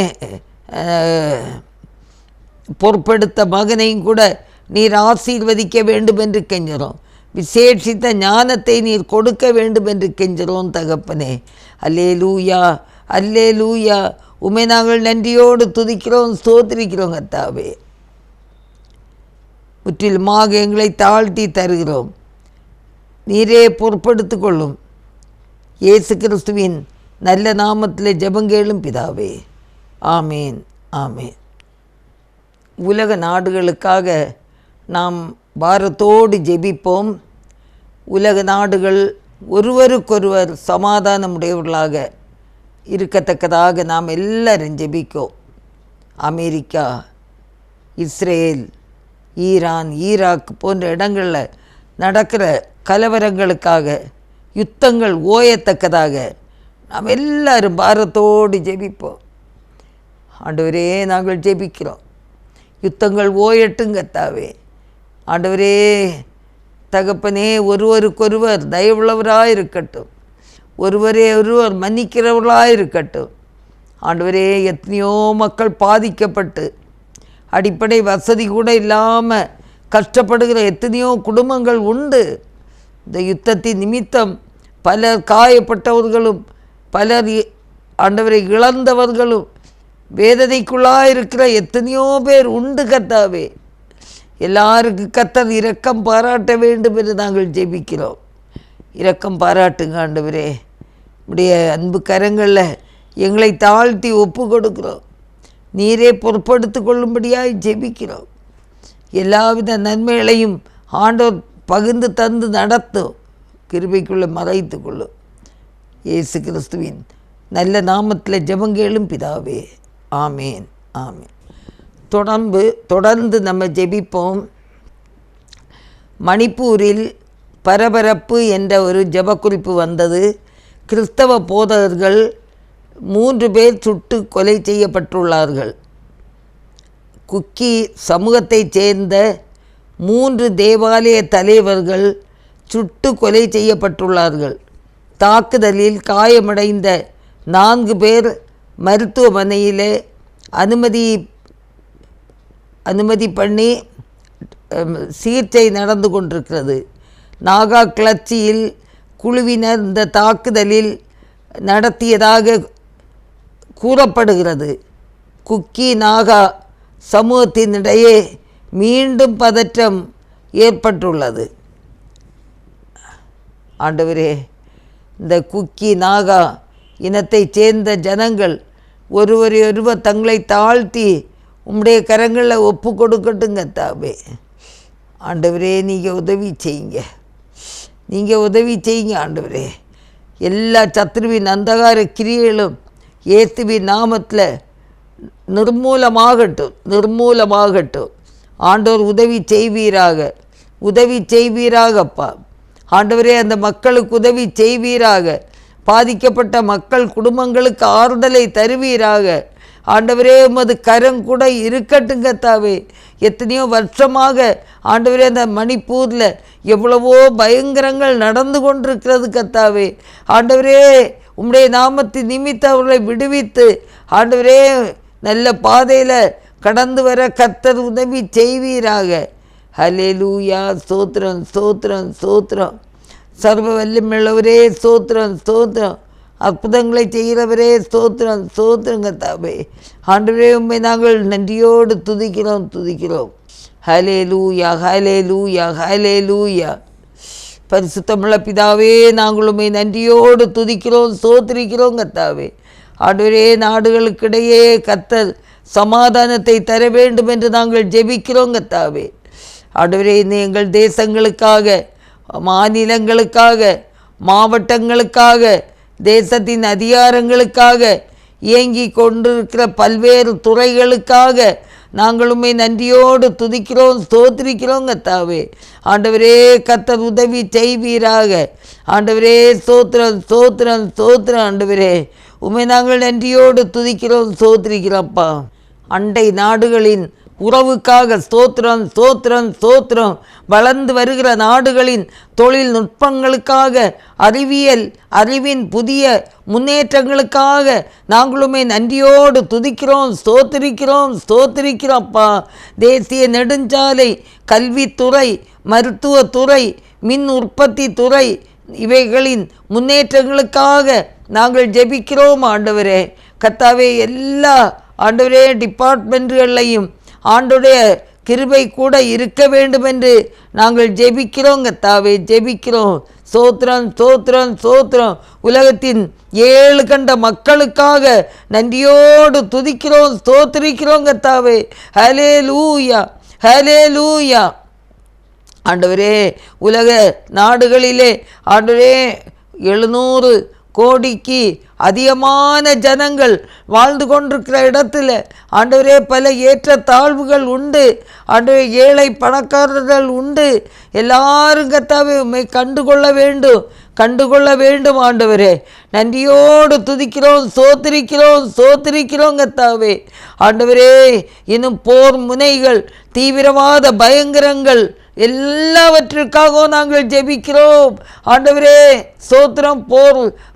பொறுப்பெடுத்த மகனையும் கூட நீர் ஆசீர்வதிக்க வேண்டும் என்று கெஞ்சுறோம். விசேஷித்த ஞானத்தை நீர் கொடுக்க வேண்டும் என்று கெஞ்சுறோம் தகப்பனே. அல்லேலூயா, அல்லேலூயா. உம்மை நாங்கள் நன்றியோடு துதிக்கிறோம், ஸ்தோத்திரிக்கிறோம் கர்த்தாவே. முற்றிலுமாக எங்களை தாழ்த்தி தருகிறோம், நீரே பொறுப்பெடுத்து கொள்ளும். இயேசு கிறிஸ்துவின் நல்ல நாமத்தில் ஜெபங்கேளும் பிதாவே, ஆமேன் ஆமேன். உலக நாடுகளுக்காக நாம் பாரத்தோடு ஜெபிப்போம். உலக நாடுகள் ஒருவருக்கொருவர் சமாதானமுடையவர்களாக இருக்கத்தக்கதாக நாம் எல்லாரும் ஜெபிக்கோம். அமெரிக்கா, இஸ்ரேல், ஈரான், ஈராக் போன்ற இடங்களில் நடக்கிற கலவரங்களுக்காக, யுத்தங்கள் ஓயத்தக்கதாக நாம் எல்லாரும் பாரத்தோடு ஜெபிப்போம். ஆண்டவரே, நாங்கள் ஜெபிக்கிறோம், யுத்தங்கள் ஓயட்டும் கர்த்தாவே. ஆண்டவரே தகப்பனே, ஒருவருக்கொருவர் தயவுள்ளவராக இருக்கட்டும், ஒருவரே ஒருவர் மன்னிக்கிறவர்களாக இருக்கட்டும். ஆண்டவரே, எத்தனையோ மக்கள் பாதிக்கப்பட்டு அடிப்படை வசதி கூட இல்லாமல் கஷ்டப்படுகிற எத்தனையோ குடும்பங்கள் உண்டு. இந்த யுத்தத்தின் நிமித்தம் பலர் காயப்பட்டவர்களும் பலர் ஆண்டவரை இழந்தவர்களும் வேதனைக்குள்ளாக இருக்கிற எத்தனையோ பேர் உண்டு கர்த்தாவே. எல்லாருக்கும் கர்த்தர் இரக்கம் பாராட்ட வேண்டும் என்று நாங்கள் ஜெபிக்கிறோம். இரக்கம் பாராட்டுங்க ஆண்டவரே. உடைய அன்பு கரங்களில் எங்களை தாழ்த்தி ஒப்பு கொடுக்கிறோம், நீரே பொறுப்படுத்து கொள்ளும்படியாக ஜெபிக்கிறோம். எல்லாவித நன்மைகளையும் ஆண்டவர் பகிர்ந்து தந்து நடத்தும், கிருபைக்குள்ளே மறைத்து கொள்ளும். இயேசு கிறிஸ்துவின் நல்ல நாமத்தில் ஜெபங்கேளும் பிதாவே, ஆமேன் ஆமேன். தொடர்ந்து நம்ம ஜெபிப்போம். மணிப்பூரில் பரபரப்பு என்ற ஒரு ஜெபக்குறிப்பு வந்தது. கிறிஸ்தவ போதகர்கள் 3 பேர் சுட்டு கொலை செய்யப்பட்டுள்ளார்கள். குக்கி சமூகத்தைச் சேர்ந்த 3 தேவாலய தலைவர்கள் சுட்டு கொலை செய்யப்பட்டுள்ளார்கள். தாக்குதலில் காயமடைந்த 4 பேர் மருத்துவமனையில் அனுமதி பண்ணி சிகிச்சை நடந்து கொண்டிருக்கிறது. நாகா கிளர்ச்சியில் குழுவினர் இந்த தாக்குதலில் நடத்தியதாக கூறப்படுகிறது. குக்கி நாகா சமூகத்தினிடையே மீண்டும் பதற்றம் ஏற்பட்டுள்ளது. ஆண்டவரே, இந்த குக்கி நாகா இனத்தைச் சேர்ந்த ஜனங்கள் ஒருவர் தங்களை தாழ்த்தி உம்முடைய கரங்களில் ஒப்பு கொடுக்கட்டுங்க தாவே. ஆண்டவரே, நீங்கள் உதவி செய்யுங்க ஆண்டவரே. எல்லா சத்ருவின் அந்தகார கிரியைகளும் இயேசுவின் நாமத்தில் நிர்மூலமாகட்டும். ஆண்டவர் உதவி செய்வீராகப்பா. ஆண்டவரே, அந்த மக்களுக்கு உதவி செய்வீராக. பாதிக்கப்பட்ட மக்கள் குடும்பங்களுக்கு ஆறுதலை தருவீராக. ஆண்டவரே, உமது கரம் கூட இருக்கட்டுங்க தாவே. எத்தனையோ வருஷமாக ஆண்டவரே, அந்த மணிப்பூரில் எவ்வளவோ பயங்கரங்கள் நடந்து கொண்டிருக்கிறது கத்தாவே. ஆண்டவரே, உம்முடைய நாமத்தின் நிமித்தம் அவர்களை விடுவித்து ஆண்டவரே நல்ல பாதையில் கடந்து வர கர்த்தர் உதவி செய்வீராக. ஹல்லேலூயா. ஸ்தோத்திரம் ஸ்தோத்திரம் ஸ்தோத்திரம். சர்வ வல்லமையுள்ளவரே ஸ்தோத்திரம் ஸ்தோத்திரம். அற்புதங்களை செய்கிறவரே ஸ்தோத்திரம் ஸ்தோத்திரம் கர்த்தாவே. ஆண்டவரே, உம்மை நாங்கள் நன்றியோடு துதிக்கிறோம். ஹல்லேலூயா ஹல்லேலூயா ஹல்லேலூயா. பரிசுத்தமுள்ள பிதாவே, நாங்கள் உம்மை நன்றியோடு துதிக்கிறோம் ஸ்தோத்திரிக்கிறோம் கர்த்தாவே. ஆண்டவரே, நாடுகளுக்கிடையே கர்த்தர் சமாதானத்தை தர வேண்டும் என்று நாங்கள் ஜெபிக்கிறோம் கர்த்தாவே. ஆண்டவரே, இந்த எங்கள் தேசங்களுக்காக, மாநிலங்களுக்காக, மாவட்டங்களுக்காக, தேசத்தின் அதிகாரங்களுக்காக, இயங்கி கொண்டிருக்கிற பல்வேறு துறைகளுக்காக நாங்கள் உம்மை நன்றியோடு துதிக்கிறோம் ஸ்தோத்திரிக்கிறோம் கர்த்தாவே. ஆண்டவரே, கர்த்தர் உதவி செய்வீராக. ஆண்டவரே, ஸ்தோத்திரம் ஸ்தோத்திரம் ஸ்தோத்திரம். ஆண்டவரே, உம்மை நாங்கள் நன்றியோடு துதிக்கிறோம் ஸ்தோத்திரிக்கிறோம்ப்பா. அண்டை நாடுகளின் உறவுக்காக ஸ்தோத்திரம் ஸ்தோத்திரம் ஸ்தோத்திரம். வளர்ந்து வருகிற நாடுகளின் தொழில்நுட்பங்களுக்காக, அறிவின் புதிய முன்னேற்றங்களுக்காக நாங்களுமே நன்றியோடு துதிக்கிறோம் ஸ்தோத்திரிக்கிறோம்ப்பா. தேசிய நெடுஞ்சாலை, கல்வித்துறை, மருத்துவத்துறை, மின் உற்பத்தி துறை, இவைகளின் முன்னேற்றங்களுக்காக நாங்கள் ஜெபிக்கிறோம் ஆண்டவரே. கர்த்தாவே, எல்லா ஆண்டவரே டிபார்ட்மெண்ட்டுகளையும் ஆண்டோடைய கிருபை கூட இருக்க வேண்டும் என்று நாங்கள் ஜெபிக்கிறோம் கர்த்தாவே, ஜெபிக்கிறோம். ஸ்தோத்திரம் ஸ்தோத்திரம் ஸ்தோத்திரம். உலகத்தின் 7 கண்ட மக்களுக்காக நன்றியோடு துதிக்கிறோம் ஸ்தோத்திரிக்கிறோம் கர்த்தாவே. ஹல்லேலூயா ஹல்லேலூயா. ஆண்டவரே, உலக நாடுகளிலே ஆண்டவரே 700 கோடிக்கு அதிகமான ஜனங்கள் வாழ்ந்து கொண்டிருக்கிற இடத்துல ஆண்டவரே பல ஏற்ற தாழ்வுகள் உண்டு. ஆண்டவரே, ஏழை பணக்காரர்கள் உண்டு. எல்லாரும் கர்த்தாவே உம்மை கண்டுகொள்ள வேண்டும் ஆண்டவரே. நன்றியோடு துதிக்கிறோம் ஸ்தோத்திரிக்கிறோம் கர்த்தாவே. ஆண்டவரே, இன்னும் போர் முனைகள், தீவிரவாத பயங்கரங்கள் எல்லாவற்றிற்காகவும் நாங்கள் ஜெபிக்கிறோம் ஆண்டவரே. ஸ்தோத்திரம்.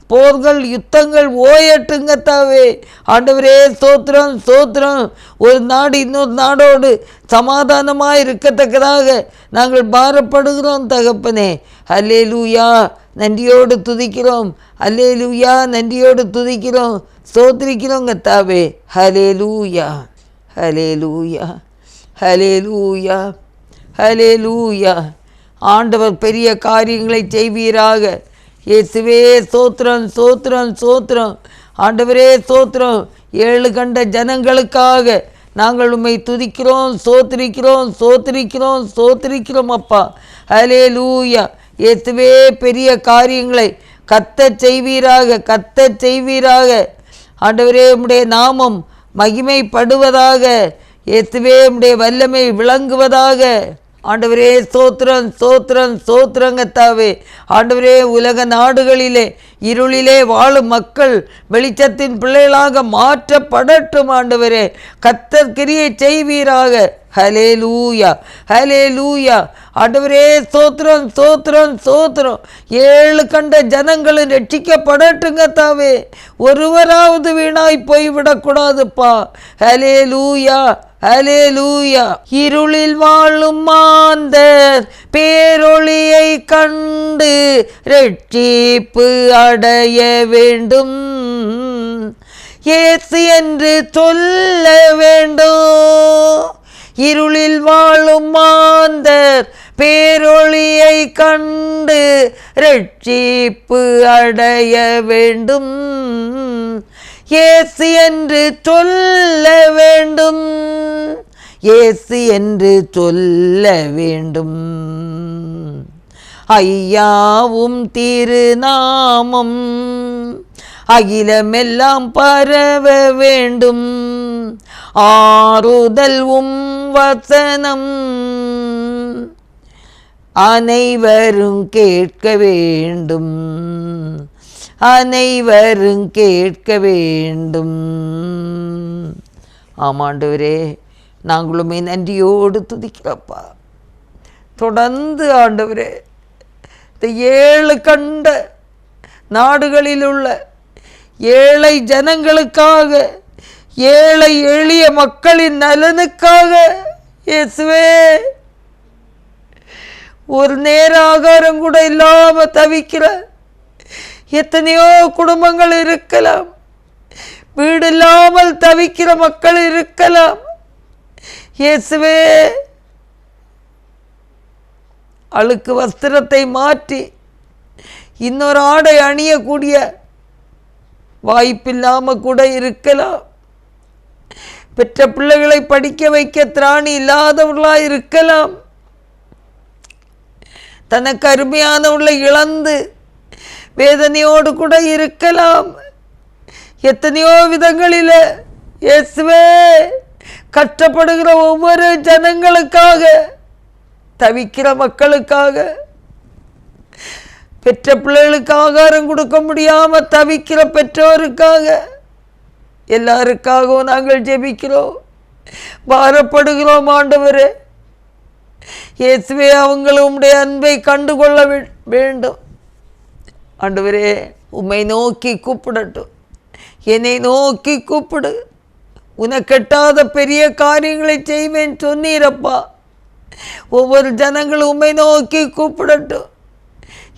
போர்கள், யுத்தங்கள் ஓயட்டுங்கத்தாவே. ஆண்டவரே, ஸ்தோத்திரம். ஒரு நாடு இன்னொரு நாடோடு சமாதானமாக இருக்கத்தக்கதாக நாங்கள் பாரப்படுகிறோம் தகப்பனே. அல்லேலூயா. நன்றியோடு துதிக்கிறோம். அல்லேலூயா. நன்றியோடு துதிக்கிறோம் ஸ்தோத்திரிக்கிறோம் கர்த்தாவே. ஹல்லேலூயா ஹல்லேலூயா ஹல்லேலூயா ஹல்லேலூயா. ஆண்டவர் பெரிய காரியங்களை செய்வீராக. இயேசுவே ஸ்தோத்திரம். ஆண்டவரே ஸ்தோத்திரம். 7 கண்ட ஜனங்களுக்காக நாங்கள் உம்மை துதிக்கிறோம் ஸ்தோத்திரிக்கிறோம் அப்பா. ஹல்லேலூயா. இயேசுவே, பெரிய காரியங்களை கர்த்தர் செய்வீராக. ஆண்டவரே, உம்முடைய நாமம் மகிமைப்படுவதாக. இயேசுவே, உம்முடைய வல்லமை விளங்குவதாக. ஆண்டவரே, ஸ்தோத்திரம் கர்த்தாவே. ஆண்டவரே, உலக நாடுகளிலே இருளிலே வாழும் மக்கள் வெளிச்சத்தின் பிள்ளைகளாக மாற்றப்படட்டும் ஆண்டவரே. கர்த்தர் கிரியை செய்வீராக. ஹல்லேலூயா. ஆண்டவரே, ஸ்தோத்திரம். 7 கண்ட ஜனங்களும் ரட்சிக்கப்படட்டும் கர்த்தாவே. ஒருவராவது வீணாய் போய்விடக்கூடாதுப்பா. ஹல்லேலூயா. இருளில் வாழும் மாந்தர் பேரொளியை கண்டு ரட்சிப்பு அடைய வேண்டும். இயேசு என்று சொல்ல வேண்டும். இருளில் வாழும் மாந்தர் பேரொளியை கண்டு ரட்சிப்பு அடைய வேண்டும். இயேசு என்று சொல்ல வேண்டும், இயேசு என்று சொல்ல வேண்டும். ஐயாவும் திருநாமம் அகிலமெல்லாம் பரவ வேண்டும், ஆறுதல் வசனம் அனைவரும் கேட்க வேண்டும், அனைவரும் கேட்க வேண்டும். ஆமாண்டவரே, நாங்களுமே நன்றியோடு துதிக்கிறப்பா. தொடர்ந்து ஆண்டவரே இந்த 7 கண்ட நாடுகளில் உள்ள ஏழை ஜனங்களுக்காக, ஏழை எளிய மக்களின் நலனுக்காக இயேசுவே, ஒரு நேர ஆகாரம் கூட இல்லாம தவிக்கிற எத்தனையோ குடும்பங்கள் இருக்கலாம், வீடு இல்லாமல் தவிக்கிற மக்கள் இருக்கலாம். இயேசுவே, அழுக்கு வஸ்திரத்தை மாற்றி இன்னொரு ஆடை அணியக்கூடிய வாய்ப்பில்லாம கூட இருக்கலாம். பெற்ற பிள்ளைகளை படிக்க வைக்க திராணி இல்லாதவர்களா இருக்கலாம். தனக்கு அருமையானவர்களை இழந்து வேதனையோடு கூட இருக்கலாம். எத்தனையோ விதங்களில் இயேசுவே கஷ்டப்படுகிற ஒவ்வொரு ஜனங்களுக்காக, தவிக்கிற மக்களுக்காக, பெற்ற பிள்ளைகளுக்கு ஆகாரம் கொடுக்க முடியாம தவிக்கிற பெற்றோருக்காக, எல்லாருக்காகவும் நாங்கள் ஜெபிக்கிறோம், பாரப்படுகிறோம். ஆண்டவரே இயேசுவே, அவங்களும் உம்முடைய அன்பை கண்டுகொள்ள வேண்டும். ஆண்டவரே, உம்மை நோக்கி கூப்பிடட்டும், என்னை நோக்கி கூப்பிடு, உனக்கெட்டாத பெரிய காரியங்களை செய்வேன் சொன்னீரப்பா. ஒவ்வொரு ஜனங்களும் உம்மை நோக்கி கூப்பிடட்டும்.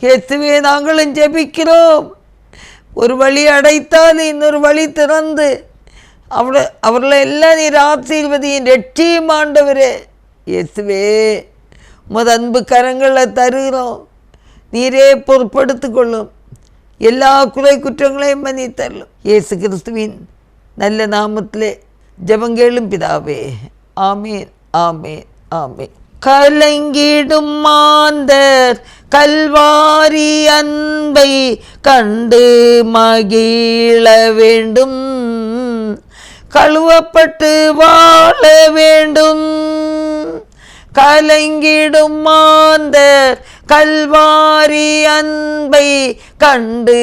இயேசுவே, நாங்களும் ஜெபிக்கிறோம். ஒரு வழி அடைத்தால் இன்னொரு வழி திறந்து அவர்களை எல்லாம் நீர் ஆசீர்வதியின் ரட்சியும். ஆண்டவரே இயேசுவே, உமது அன்பு கரங்களில் தருகிறோம். நீரே பொறுப்படுத்திக் கொள்ளும், எல்லா குறை குற்றங்களையும் மன்னித்தரலும். இயேசு கிறிஸ்துவின் நல்ல நாமத்திலே ஜெபங்கேளும் பிதாவே. ஆமேன், ஆமேன், ஆமேன். கலங்கிடும் மாந்தர் கல்வாரி அன்பை கண்டு மகிழ வேண்டும், கழுவப்பட்டு வாழ வேண்டும். கலங்கிடும் மாந்தர் கல்வாரி அன்பை கண்டு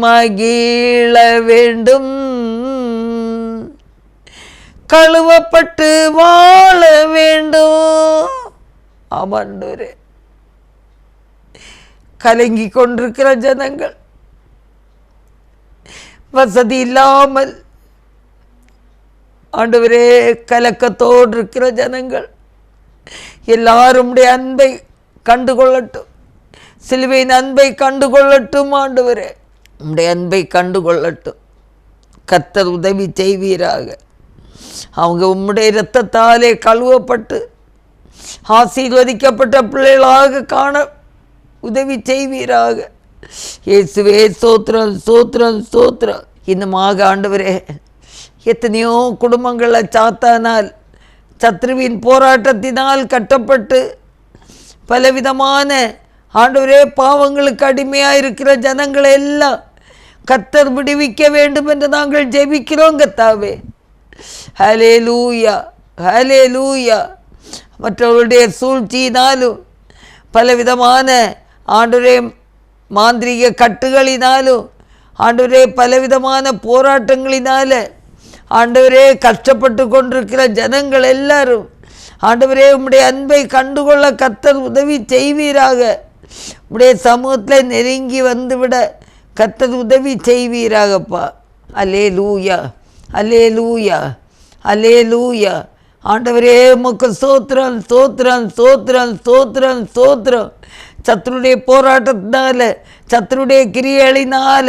மகிழ வேண்டும், கழுவப்பட்டு வாழ வேண்டும். ஆமாண்டவரே, கலங்கி கொண்டிருக்கிற ஜனங்கள், வசதி இல்லாமல் ஆண்டவரே கலக்கத்தோடு இருக்கிற ஜனங்கள் எல்லாரும் அன்பை கண்டுகொள்ளட்டும், சிலுவையின் அன்பை கண்டுகொள்ளட்டும். ஆண்டவரே, உம்முடைய அன்பை கண்டுகொள்ளட்டும். கர்த்தர் உதவி செய்வீராக. அவங்க உம்முடைய இரத்தத்தாலே கழுவப்பட்டு ஆசீர்வதிக்கப்பட்ட பிள்ளைகளாக காண உதவி செய்வீராக. இயேசுவே, ஸ்தோத்திரம், ஸ்தோத்திரம், ஸ்தோத்திரம். இன்னுமாக ஆண்டவரே, எத்தனையோ குடும்பங்களை சாத்தானால், சத்ருவின் போராட்டத்தினால் கட்டப்பட்டு பலவிதமான ஆண்டவரே பாவங்களுக்கு அடிமையாக இருக்கிற ஜனங்களை எல்லாம் கர்த்தர் விடுவிக்க வேண்டும் என்று நாங்கள் ஜெபிக்கிறோம். கர்த்தாவே, ஹல்லேலூயா, ஹல்லேலூயா. மற்றவர்களுடைய சூழ்ச்சியினாலும் பலவிதமான ஆண்டவரே மாந்திரிக கட்டுகளினாலும் ஆண்டவரே பலவிதமான போராட்டங்களினால ஆண்டவரே கஷ்டப்பட்டு கொண்டிருக்கிற ஜனங்கள் எல்லாரும் ஆண்டவரே உம்முடைய அன்பை கண்டுகொள்ள கர்த்தர் உதவி செய்வீராக. உம்முடைய சமூகத்தில் நெருங்கி வந்துவிட கர்த்தர் உதவி செய்வீராகப்பா. அல்லேலூயா, அல்லேலூயா, அல்லேலூயா. ஆண்டவரே உமக்கு ஸ்தோத்திரம், ஸ்தோத்திரம், ஸ்தோத்திரம், ஸ்தோத்திரம், ஸ்தோத்திரம். சத்துருடைய போராட்டத்தினால, சத்துருடைய கிரியைகளினால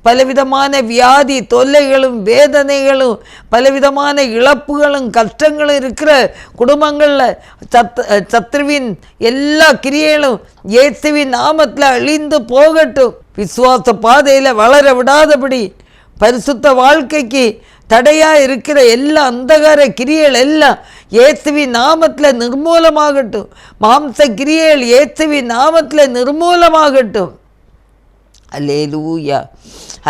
பலவிதமான வியாதி தொல்லைகளும் வேதனைகளும் பலவிதமான இழப்புகளும் கஷ்டங்களும் இருக்கிற குடும்பங்களில் சத்ருவின் எல்லா கிரியைகளும் இயேசுவின் நாமத்தில் அழிந்து போகட்டும். விசுவாச பாதையில் வளர விடாதபடி பரிசுத்த வாழ்க்கைக்கு தடையாக இருக்கிற எல்லா அந்தகார கிரியைகள் எல்லாம் இயேசுவின் நாமத்தில் நிர்மூலமாகட்டும். மாம்ச கிரியைகள் இயேசுவின் நாமத்தில் நிர்மூலமாகட்டும். அல்லேலூயா,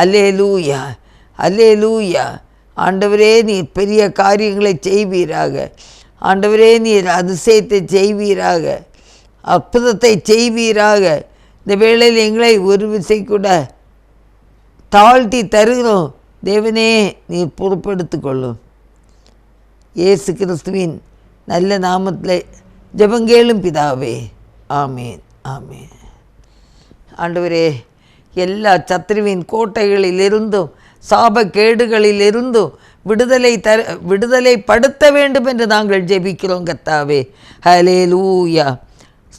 அல்லேலூயா, அல்லேலூயா. ஆண்டவரே, நீர் பெரிய காரியங்களை செய்வீராக. ஆண்டவரே, நீர் அதிசயத்தை செய்வீராக, அற்புதத்தை செய்வீராக. இந்த வேளையில் எங்களை ஒரு விசை கூட தாழ்த்தி தருகிறோம். தேவனே, நீர் பொறுப்பெடுத்து கொள்ளும். இயேசு கிறிஸ்துவின் நல்ல நாமத்தில் ஜெபங்கேளும் பிதாவே. ஆமேன், ஆமேன். ஆண்டவரே, எல்லா சத்ருவின் கோட்டைகளிலிருந்தும் சாபக்கேடுகளிலிருந்தும் விடுதலை படுத்த வேண்டும் என்று நாங்கள் ஜெபிக்கிறோம் கர்த்தாவே. ஹல்லேலூயா.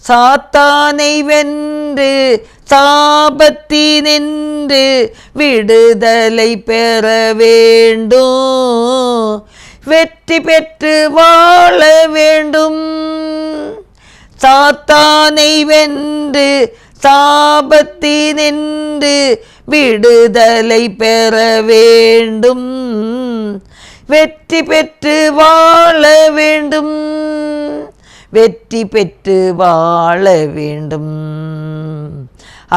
சாத்தானை வென்று சாபத்தினின்று விடுதலை பெற வேண்டும், வெற்றி பெற்று வாழ வேண்டும். சாத்தானை வென்று சாபத்தினின்று விடுதலை பெற வேண்டும், வெற்றி பெற்று வாழ வேண்டும், வெற்றி பெற்று வாழ வேண்டும்.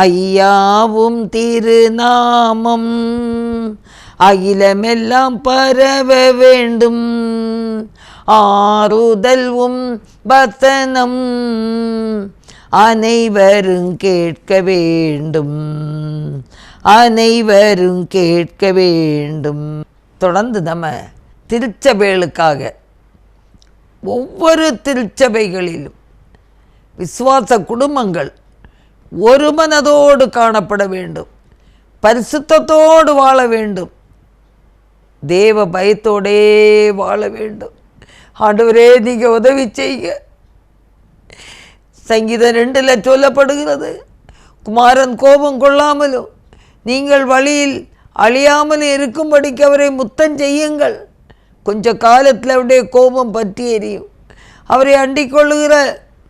ஐயாவும் திருநாமம் அகிலமெல்லாம் பரவ வேண்டும், ஆறுதல்வும் வசனம் அனைவரும் கேட்க வேண்டும், அனைவரும் கேட்க வேண்டும். தொடர்ந்து நம்ம திருச்சபைகளுக்காக ஒவ்வொரு திருச்சபைகளிலும் விசுவாச குடும்பங்கள் ஒரு மனதோடு காணப்பட வேண்டும், பரிசுத்தத்தோடு வாழ வேண்டும், தேவ பயத்தோடே வாழ வேண்டும். ஆண்டவரே, நீங்கள் உதவி செய்ய. சங்கீதம் 2 சொல்லப்படுகிறது, குமாரன் கோபம் கொள்ளாமலும் நீங்கள் வழியில் அழியாமலும் இருக்கும்படிக்கு அவரை முத்தம் செய்யுங்கள். கொஞ்ச காலத்தில் அவருடைய கோபம் பற்றி எரியும். அவரை அண்டிக் கொள்ளுகிற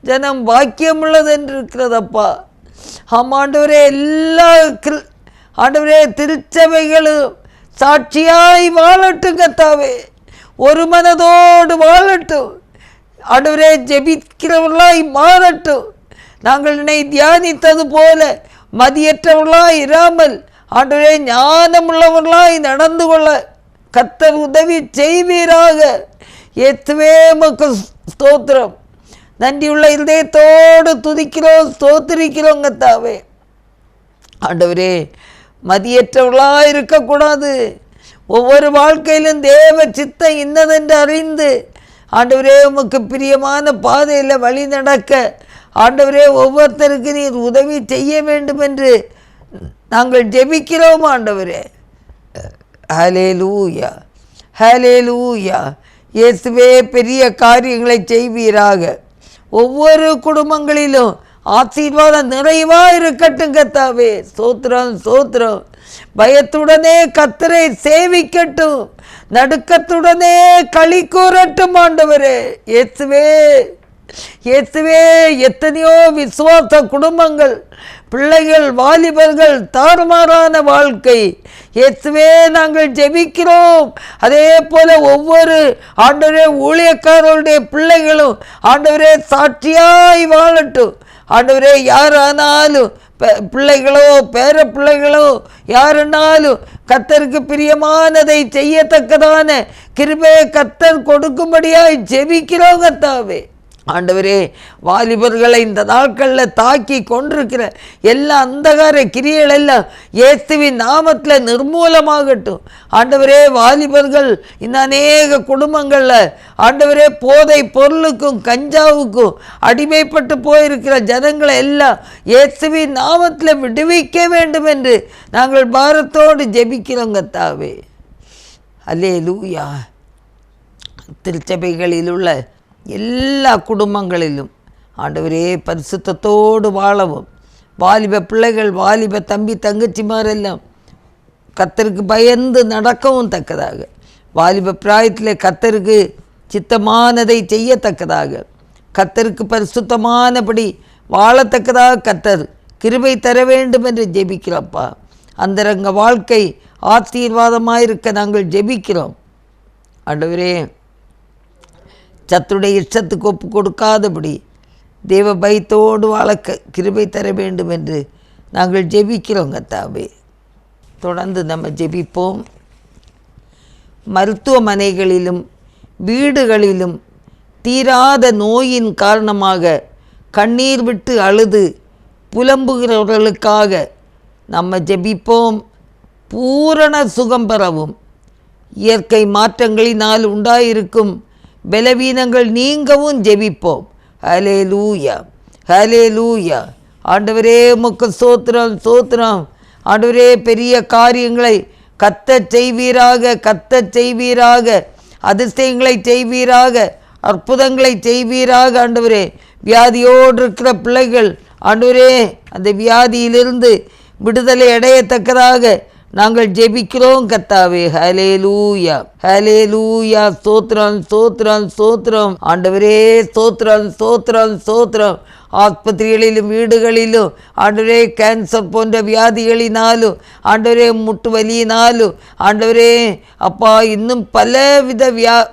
ஜனம் பாக்கியமுள்ளது என்று இருக்கிறதப்பா. ஆமாண்டவரே, எல்லா ஆண்டவரே திருச்சபைகளும் சாட்சியாய் வாழட்டும் கர்த்தாவே, ஒரு மனதோடு வாழட்டும். ஆண்டவரே, ஜெபிக்கிறவர்களாய் மாறட்டும். நாங்கள் என்னை தியானித்தது போல மதியற்றவர்களாய் இராமல் ஆண்டவரே ஞானமுள்ளவர்களாய் நடந்து கொள்ள கர்த்தர் உதவி செய்வீராக. இயேசுவே, உமக்கு ஸ்தோத்திரம். நன்றியுள்ள இதயத்தோடு துதிக்கிறோம், ஸ்தோத்திரிக்கிறோம் கர்த்தாவே. ஆண்டவரே, மதியற்றவர்களாக இருக்கக்கூடாது. ஒவ்வொரு வாழ்க்கையிலும் தேவ சித்தம் இன்னதென்று அறிந்து ஆண்டவரே, உமக்கு பிரியமான பாதையில் வழி நடக்க ஆண்டவரே ஒவ்வொருத்தருக்கு நீர் உதவி செய்ய வேண்டும் என்று நாங்கள் ஜெபிக்கிறோம் ஆண்டவரே. ஹல்லேலூயா, ஹல்லேலூயா. இயேசுவே, பெரிய காரியங்களை செய்வீராக. ஒவ்வொரு குடும்பங்களிலும் ஆசீர்வாதம் நிறைவாக இருக்கட்டும் கர்த்தாவே. ஸ்தோத்திரம், ஸ்தோத்திரம். பயத்துடனே கர்த்தரை சேவிக்கட்டும், நடுக்கத்துடனே களி கூறட்டும் ஆண்டவரே. இயேசுவே, இயேசுவே, எத்தனையோ விசுவாச குடும்பங்கள், பிள்ளைகள், வாலிபர்கள் தாறுமாறான வாழ்க்கை. இயேசுவே, நாங்கள் ஜெபிக்கிறோம். அதே போல ஒவ்வொரு ஆண்டவரே ஊழியக்காரருடைய பிள்ளைகளும் ஆண்டவரே சாட்சியாய் வாழட்டும். ஆண்டவரே, யாரானாலும் பிள்ளைகளோ பேர பிள்ளைகளோ யாருன்னாலும் கர்த்தருக்கு பிரியமானதை செய்யத்தக்கதான கிருபையை கர்த்தர் கொடுக்கும்படியாய் ஜெபிக்கிறோம் கர்த்தாவே. ஆண்டவரே, வாலிபர்களை இந்த நாட்களில் தாக்கி கொண்டிருக்கிற எல்லா அந்தகார கிரியைகள் எல்லாம் இயேசுவின் நாமத்தில் நிர்மூலமாகட்டும். ஆண்டவரே, வாலிபர்கள் இந்த அநேக குடும்பங்களில் ஆண்டவரே போதை பொருளுக்கும் கஞ்சாவுக்கும் அடிமைப்பட்டு போயிருக்கிற ஜனங்களை எல்லாம் இயேசுவின் நாமத்தில் விடுவிக்க வேண்டும் என்று நாங்கள் பாரத்தோடு ஜெபிக்கிறோம் கர்த்தாவே. அல்லேலூயா. திருச்சபைகளில் உள்ள எல்லா குடும்பங்களிலும் ஆண்டவரே பரிசுத்தத்தோடு வாழவும், வாலிப பிள்ளைகள், வாலிப தம்பி தங்கச்சிமாரெல்லாம் கர்த்தருக்கு பயந்து நடக்கவும் தக்கதாக, வாலிப பிராயத்தில் கர்த்தருக்கு சித்தமானதை செய்யத்தக்கதாக, கர்த்தருக்கு பரிசுத்தமானபடி வாழத்தக்கதாக கர்த்தர் கிருபை தர வேண்டும் என்று ஜெபிக்கிறப்பா. அந்தரங்க வாழ்க்கை ஆசீர்வாதமாயிருக்க நாங்கள் ஜெபிக்கிறோம். ஆண்டவரே, சத்துடைய இஷ்டத்துக்கு ஒப்பு கொடுக்காதபடி தேவ பயத்தோடு வாழ கிருபை தர வேண்டும் என்று நாங்கள் ஜெபிக்கிறோம் கர்த்தாவே. தொடர்ந்து நம்ம ஜெபிப்போம். மருத்துவமனைகளிலும் வீடுகளிலும் தீராத நோயின் காரணமாக கண்ணீர் விட்டு அழுது புலம்புகிறவர்களுக்காக நம்ம ஜெபிப்போம். பூரண சுகம் பெறவும் இயற்கை மாற்றங்களினால் உண்டாயிருக்கும் பலவீனங்கள் நீங்கவும் ஜெபிப்போம். ஹல்லேலூயா, ஹல்லேலூயா. ஆண்டவரே உமக்கு ஸ்தோத்திரம், ஸ்தோத்திரம். ஆண்டவரே, பெரிய காரியங்களை கத்தச் செய்வீராக, கத்தச் செய்வீராக. அதிசயங்களை செய்வீராக, அற்புதங்களை செய்வீராக. ஆண்டவரே, வியாதியோடு இருக்கிற பிள்ளைகள் ஆண்டவரே அந்த வியாதியிலிருந்து விடுதலை அடையத்தக்கதாக நாங்கள் ஜெபிக்கிறோம் கர்த்தாவே. ஹல்லேலூயா, ஹல்லேலூயா. ஸ்தோத்திரம், ஸ்தோத்திரம், ஸ்தோத்திரம். ஆண்டவரே, ஸ்தோத்திரம், ஸ்தோத்திரம், ஸ்தோத்திரம். ஆஸ்பத்திரிகளிலும் வீடுகளிலும் ஆண்டவரே கேன்சர் போன்ற வியாதிகளினாலும் ஆண்டவரே முட்டு வலியினாலும் ஆண்டவரே அப்பா இன்னும் பலவித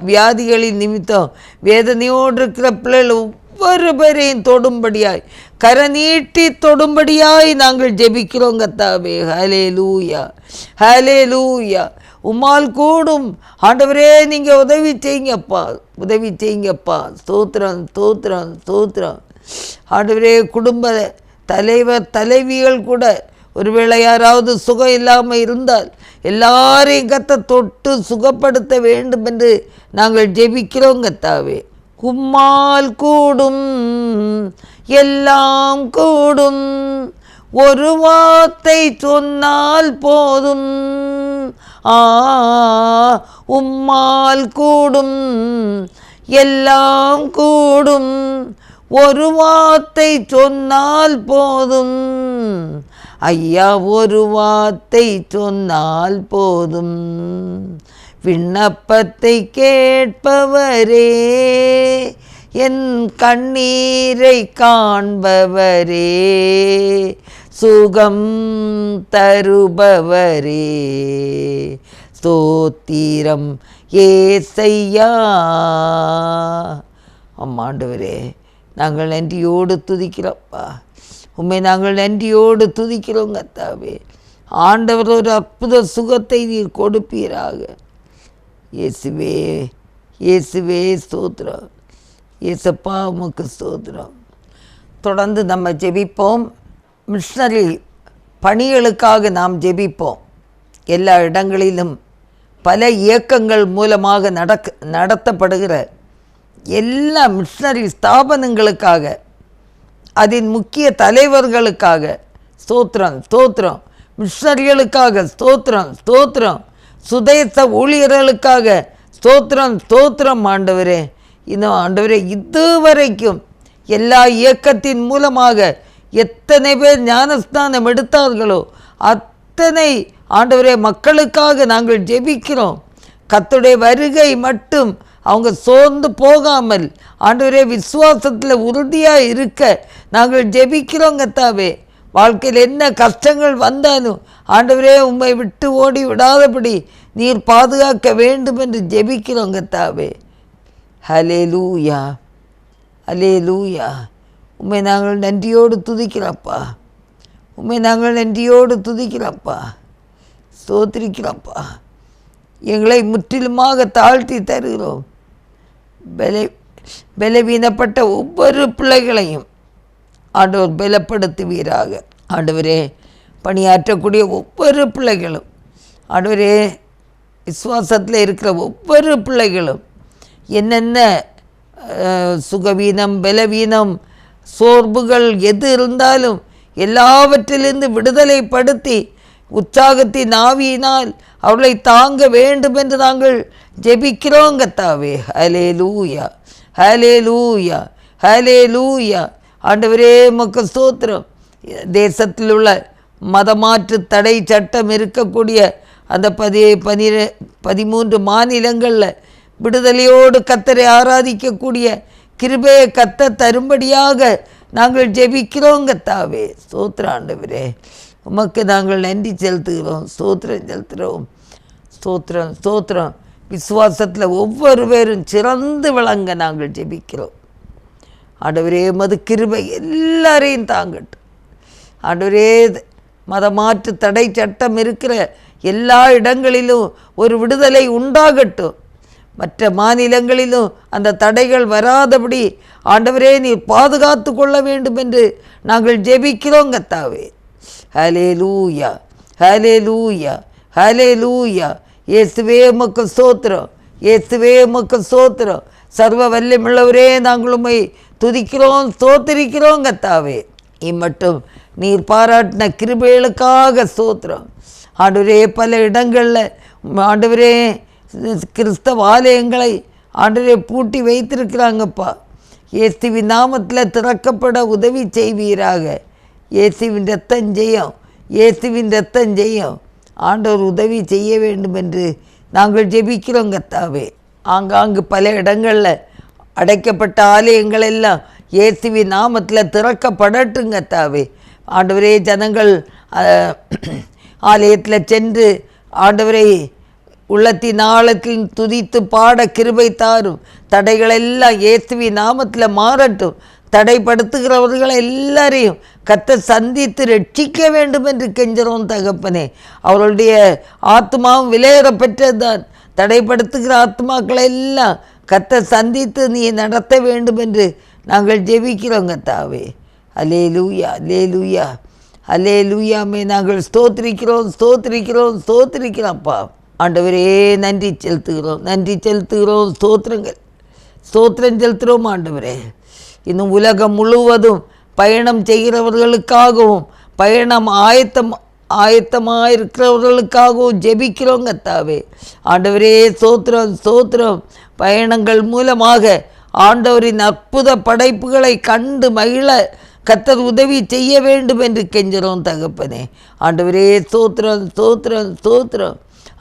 வியாதிகளின் நிமித்தம் வேதனையோடு இருக்கிற பிள்ளைகள் ஒவ்வொரு பேரையும் தொடும்படியாய், கரநீட்டி தொடும்படியாய் நாங்கள் ஜெபிக்கிறோம் கர்த்தாவே. ஹல்லேலூயா, ஹல்லேலூயா. உம்மால் கூடும் ஆண்டவரே, நீங்கள் உதவி செய்யுங்கப்பா, உதவி செய்யுங்கப்பா. ஸ்தோத்திரம், ஸ்தோத்திரம், ஸ்தோத்திரம். ஆண்டவரே, குடும்ப தலைவர் தலைவிகள் கூட ஒருவேளை யாராவது சுகம் இல்லாமல் இருந்தால் எல்லாரையும் கர்த்தர் தொட்டு சுகப்படுத்த வேண்டும் என்று நாங்கள் ஜெபிக்கிறோம் கர்த்தாவே. உம்மால் கூடும் எல்லாம் கூடும், ஒரு வார்த்தை சொன்னால் போதும். உம்மால் கூடும் எல்லாம் கூடும், ஒரு வார்த்தை சொன்னால் போதும். ஐயா, ஒரு வார்த்தை சொன்னால் போதும். விண்ணப்பத்தை கேட்பவரே, என் கண்ணீரை காண்பவரே, சுகம் தருபவரே, ஸ்தோத்திரம் ஏசையா. ஆண்டவரே, நாங்கள் நன்றியோடு துதிக்கிறோம்ப்பா, உண்மை நாங்கள் நன்றியோடு துதிக்கிறோம் கர்த்தாவே. ஆண்டவர் ஒரு அற்புத சுகத்தை நீர் கொடுப்பீராக. இயேசுவே, இயேசுவே ஸ்தோத்திரம். இயேசப்பா உமக்கு ஸ்தோத்திரம். தொடர்ந்து நம்ம ஜெபிப்போம். மிஷனரி பணிகளுக்காக நாம் ஜெபிப்போம். எல்லா இடங்களிலும் பல இயக்கங்கள் மூலமாக நடத்தப்படுகிற எல்லா மிஷனரி ஸ்தாபனங்களுக்காக, அதன் முக்கிய தலைவர்களுக்காக ஸ்தோத்திரம், ஸ்தோத்திரம். மிஷனரிகளுக்காக ஸ்தோத்திரம், ஸ்தோத்திரம். சுதேச ஊழியர்களுக்காக ஸ்தோத்திரம், ஸ்தோத்திரம். ஆண்டவரே, இன்னும் ஆண்டவரே, இதுவரைக்கும் எல்லா இயக்கத்தின் மூலமாக எத்தனை பேர் ஞானஸ்தானம் எடுத்தார்களோ அத்தனை ஆண்டவரே மக்களுக்காக நாங்கள் ஜெபிக்கிறோம். கர்த்தருடைய வருகை மட்டும் அவங்க சோர்ந்து போகாமல் ஆண்டவரே விசுவாசத்தில் உறுதியாக இருக்க நாங்கள் ஜெபிக்கிறோம் கர்த்தாவே. வாழ்க்கையில் என்ன கஷ்டங்கள் வந்தாலும் ஆண்டவரே உம்மை விட்டு ஓடி விடாதபடி நீர் பாதுகாக்க வேண்டும் என்று ஜெபிக்கிறோம் கர்த்தாவே. ஹல்லேலூயா, ஹல்லேலூயா. உம்மை நாங்கள் நன்றியோடு துதிக்கிறோம்ப்பா, உம்மை நாங்கள் நன்றியோடு துதிக்கிறோம்ப்பா, ஸ்தோத்திரிக்கிறோம்ப்பா. எங்களை முற்றிலுமாக தாழ்த்தி தருகிறோம். பலவீனப்பட்ட ஒவ்வொரு பிள்ளைகளையும் ஆண்டவர் பலப்படுத்துவீராக. ஆண்டவரே, பணியாற்றக்கூடிய ஒவ்வொரு பிள்ளைகளும் ஆண்டவரே, விசுவாசத்தில் இருக்கிற ஒவ்வொரு பிள்ளைகளும் என்னென்ன சுகவீனம், பலவீனம், சோர்வுகள் எது இருந்தாலும் எல்லாவற்றிலிருந்து விடுதலைப்படுத்தி உற்சாகத்தின் ஆவியினால் அவர்களை தாங்க வேண்டும் என்று நாங்கள் ஜெபிக்கிறோம் கர்த்தாவே. ஹல்லேலூயா, ஹல்லேலூயா, ஹல்லேலூயா. ஆண்டவரே உமக்கு ஸ்தோத்திரம். தேசத்தில் உள்ள மதமாற்று தடை சட்டம் இருக்கக்கூடிய அந்த 13 மாநிலங்களில் விடுதலையோடு கர்த்தரை ஆராதிக்கக்கூடிய கிருபையை கர்த்தர் தரும்படியாக நாங்கள் ஜெபிக்கிறோம் கர்த்தாவே. ஸ்தோத்திரம் ஆண்டவரே. உமக்கு நாங்கள் நன்றி செலுத்துகிறோம், ஸ்தோத்திரம் செலுத்துகிறோம். ஸ்தோத்திரம் ஸ்தோத்திரம். விசுவாசத்தில் ஒவ்வொரு பேரும் சிறந்து விளங்க நாங்கள் ஜெபிக்கிறோம். ஆண்டவரே உமது கிருபை எல்லாரையும் தாங்கட்டும். ஆண்டவரே மதமாற்று தடை சட்டம் இருக்கிற எல்லா இடங்களிலும் ஒரு விடுதலை உண்டாகட்டும். மற்ற மாநிலங்களிலும் அந்த தடைகள் வராதபடி ஆண்டவரே நீர் பாதுகாத்து கொள்ள வேண்டும் என்று நாங்கள் ஜெபிக்கிறோம் கர்த்தாவே. ஹல்லேலூயா ஹல்லேலூயா ஹல்லேலூயா. இயேசுவே உமக்கு ஸ்தோத்திரம், இயேசுவே உமக்கு ஸ்தோத்திரம். சர்வ வல்லமையுள்ளவரே நாங்கள் உம்மை துதிக்கிறோம், ஸ்தோத்திரிக்கிறோம் கர்த்தாவே. இம்மட்டும் நீர் பாராட்டின கிருபைகளுக்காக ஸ்தோத்திரம். ஆண்டவரே பல இடங்களில் ஆண்டவரே கிறிஸ்தவ ஆலயங்களை ஆண்டவரே பூட்டி வைத்திருக்கிறாங்கப்பா. இயேசுவின் நாமத்தில் திறக்கப்பட உதவி செய்வீராக. இயேசுவின் ரத்தம் ஜெயம், இயேசுவின் ரத்தம் ஜெயம். ஆண்டவர் உதவி செய்ய வேண்டும் என்று நாங்கள் ஜெபிக்கிறோம் கர்த்தாவே. ஆங்காங்கு பல இடங்களில் அடைக்கப்பட்ட ஆலயங்கள் எல்லாம் இயேசுவின் நாமத்தில் திறக்கப்படட்டும் கர்த்தாவே. ஆண்டவரே ஜனங்கள் ஆலயத்தில் சென்று ஆண்டவரை உள்ளத்தின் ஆழத்தில் துதித்து பாட கிருபை தாரும். தடைகளெல்லாம் இயேசுவின் நாமத்தில் மாறட்டும். தடைப்படுத்துகிறவர்களை எல்லாரையும் கர்த்தர் சந்தித்து ரட்சிக்க வேண்டும் என்று கெஞ்சுறோம் தகப்பனே. அவர்களுடைய ஆத்மாவும் விலையேற பெற்றதுதான். தடைப்படுத்துகிற ஆத்மாக்களை எல்லாம் கர்த்தர் சந்தித்து நீ நடத்த வேண்டும் என்று நாங்கள் ஜெபிக்கிறோம் கர்த்தாவே. அல்லேலூயா அல்லேலூயா அல்லேலூயாமே நாங்கள் ஸ்தோத்திரிக்கிறோம் ஸ்தோத்திரிக்கிறோம் ஸ்தோத்திரிக்கிறோம்ப்பா. ஆண்டவரே நன்றி செலுத்துகிறோம், நன்றி செலுத்துகிறோம். ஸ்தோத்திரங்கள் ஸ்தோத்திரம் செலுத்துகிறோம் ஆண்டவரே. இன்னும் உலகம் முழுவதும் பயணம் செய்கிறவர்களுக்காகவும் பயணம் ஆயத்தமாக இருக்கிறவர்களுக்காகவும் ஜெபிக்கிறோம் கர்த்தாவே. ஆண்டவரே ஸ்தோத்திரம் ஸ்தோத்திரம். பயணங்கள் மூலமாக ஆண்டவரின் அற்புத படைப்புகளை கண்டு மகிழ கர்த்தர் உதவி செய்ய வேண்டும் என்று கெஞ்சுறோம் தகப்பனே. ஆண்டவரே ஸ்தோத்திரம் ஸ்தோத்திரம் ஸ்தோத்திரம்.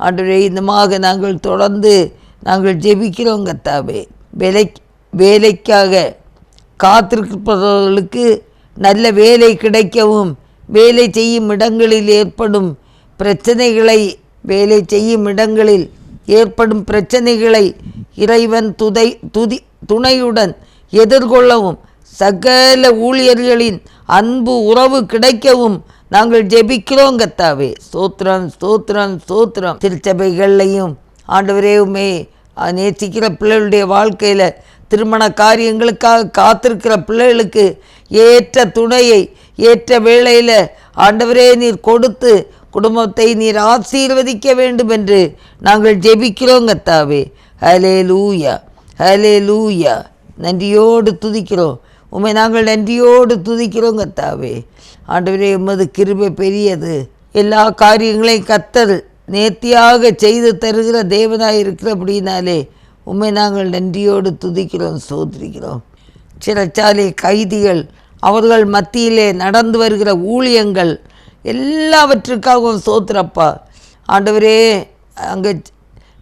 ஆண்டவரே இன்னமாக நாங்கள் தொடர்ந்து நாங்கள் ஜெபிக்கிறோம் கர்த்தாவே. வேலைக்காக காத்திருப்பவர்களுக்கு நல்ல வேலை கிடைக்கவும், வேலை செய்யும் இடங்களில் ஏற்படும் பிரச்சனைகளை இறைவன் துணையுடன் எதிர்கொள்ளவும், சகல ஊழியர்களின் அன்பு உறவு கிடைக்கவும் நாங்கள் ஜெபிக்கிறோம் கர்த்தாவே. ஸ்தோத்திரம் ஸ்தோத்திரம் ஸ்தோத்திரம். திருச்சபைகள்லையும் ஆண்டவரே உம்மை நேசிக்கிற பிள்ளைகளுடைய வாழ்க்கையில் திருமண காரியங்களுக்காக காத்திருக்கிற பிள்ளைகளுக்கு ஏற்ற துணையை ஏற்ற வேளையில் ஆண்டவரே நீர் கொடுத்து குடும்பத்தை நீர் ஆசீர்வதிக்க வேண்டும் என்று நாங்கள் ஜெபிக்கிறோம் கர்த்தாவே. ஹல்லேலூயா ஹல்லேலூயா. நன்றியோடு துதிக்கிறோம் உம்மை, நாங்கள் நன்றியோடு துதிக்கிறோம் கர்த்தாவே. ஆண்டவரே உமது கிருபை பெரியது. எல்லா காரியங்களையும் கர்த்தர் நேர்த்தியாக செய்து தருகிற தேவனாக இருக்கிறபடினாலே உம்மை நாங்கள் நன்றியோடு துதிக்கிறோம் ஸ்தோத்திரிக்கிறோம். சிறைச்சாலை கைதிகள், அவர்கள் மத்தியிலே நடந்து வருகிற ஊழியங்கள் எல்லாவற்றுக்காகவும் ஸ்தோத்திரப்பா. ஆண்டவரே அங்கே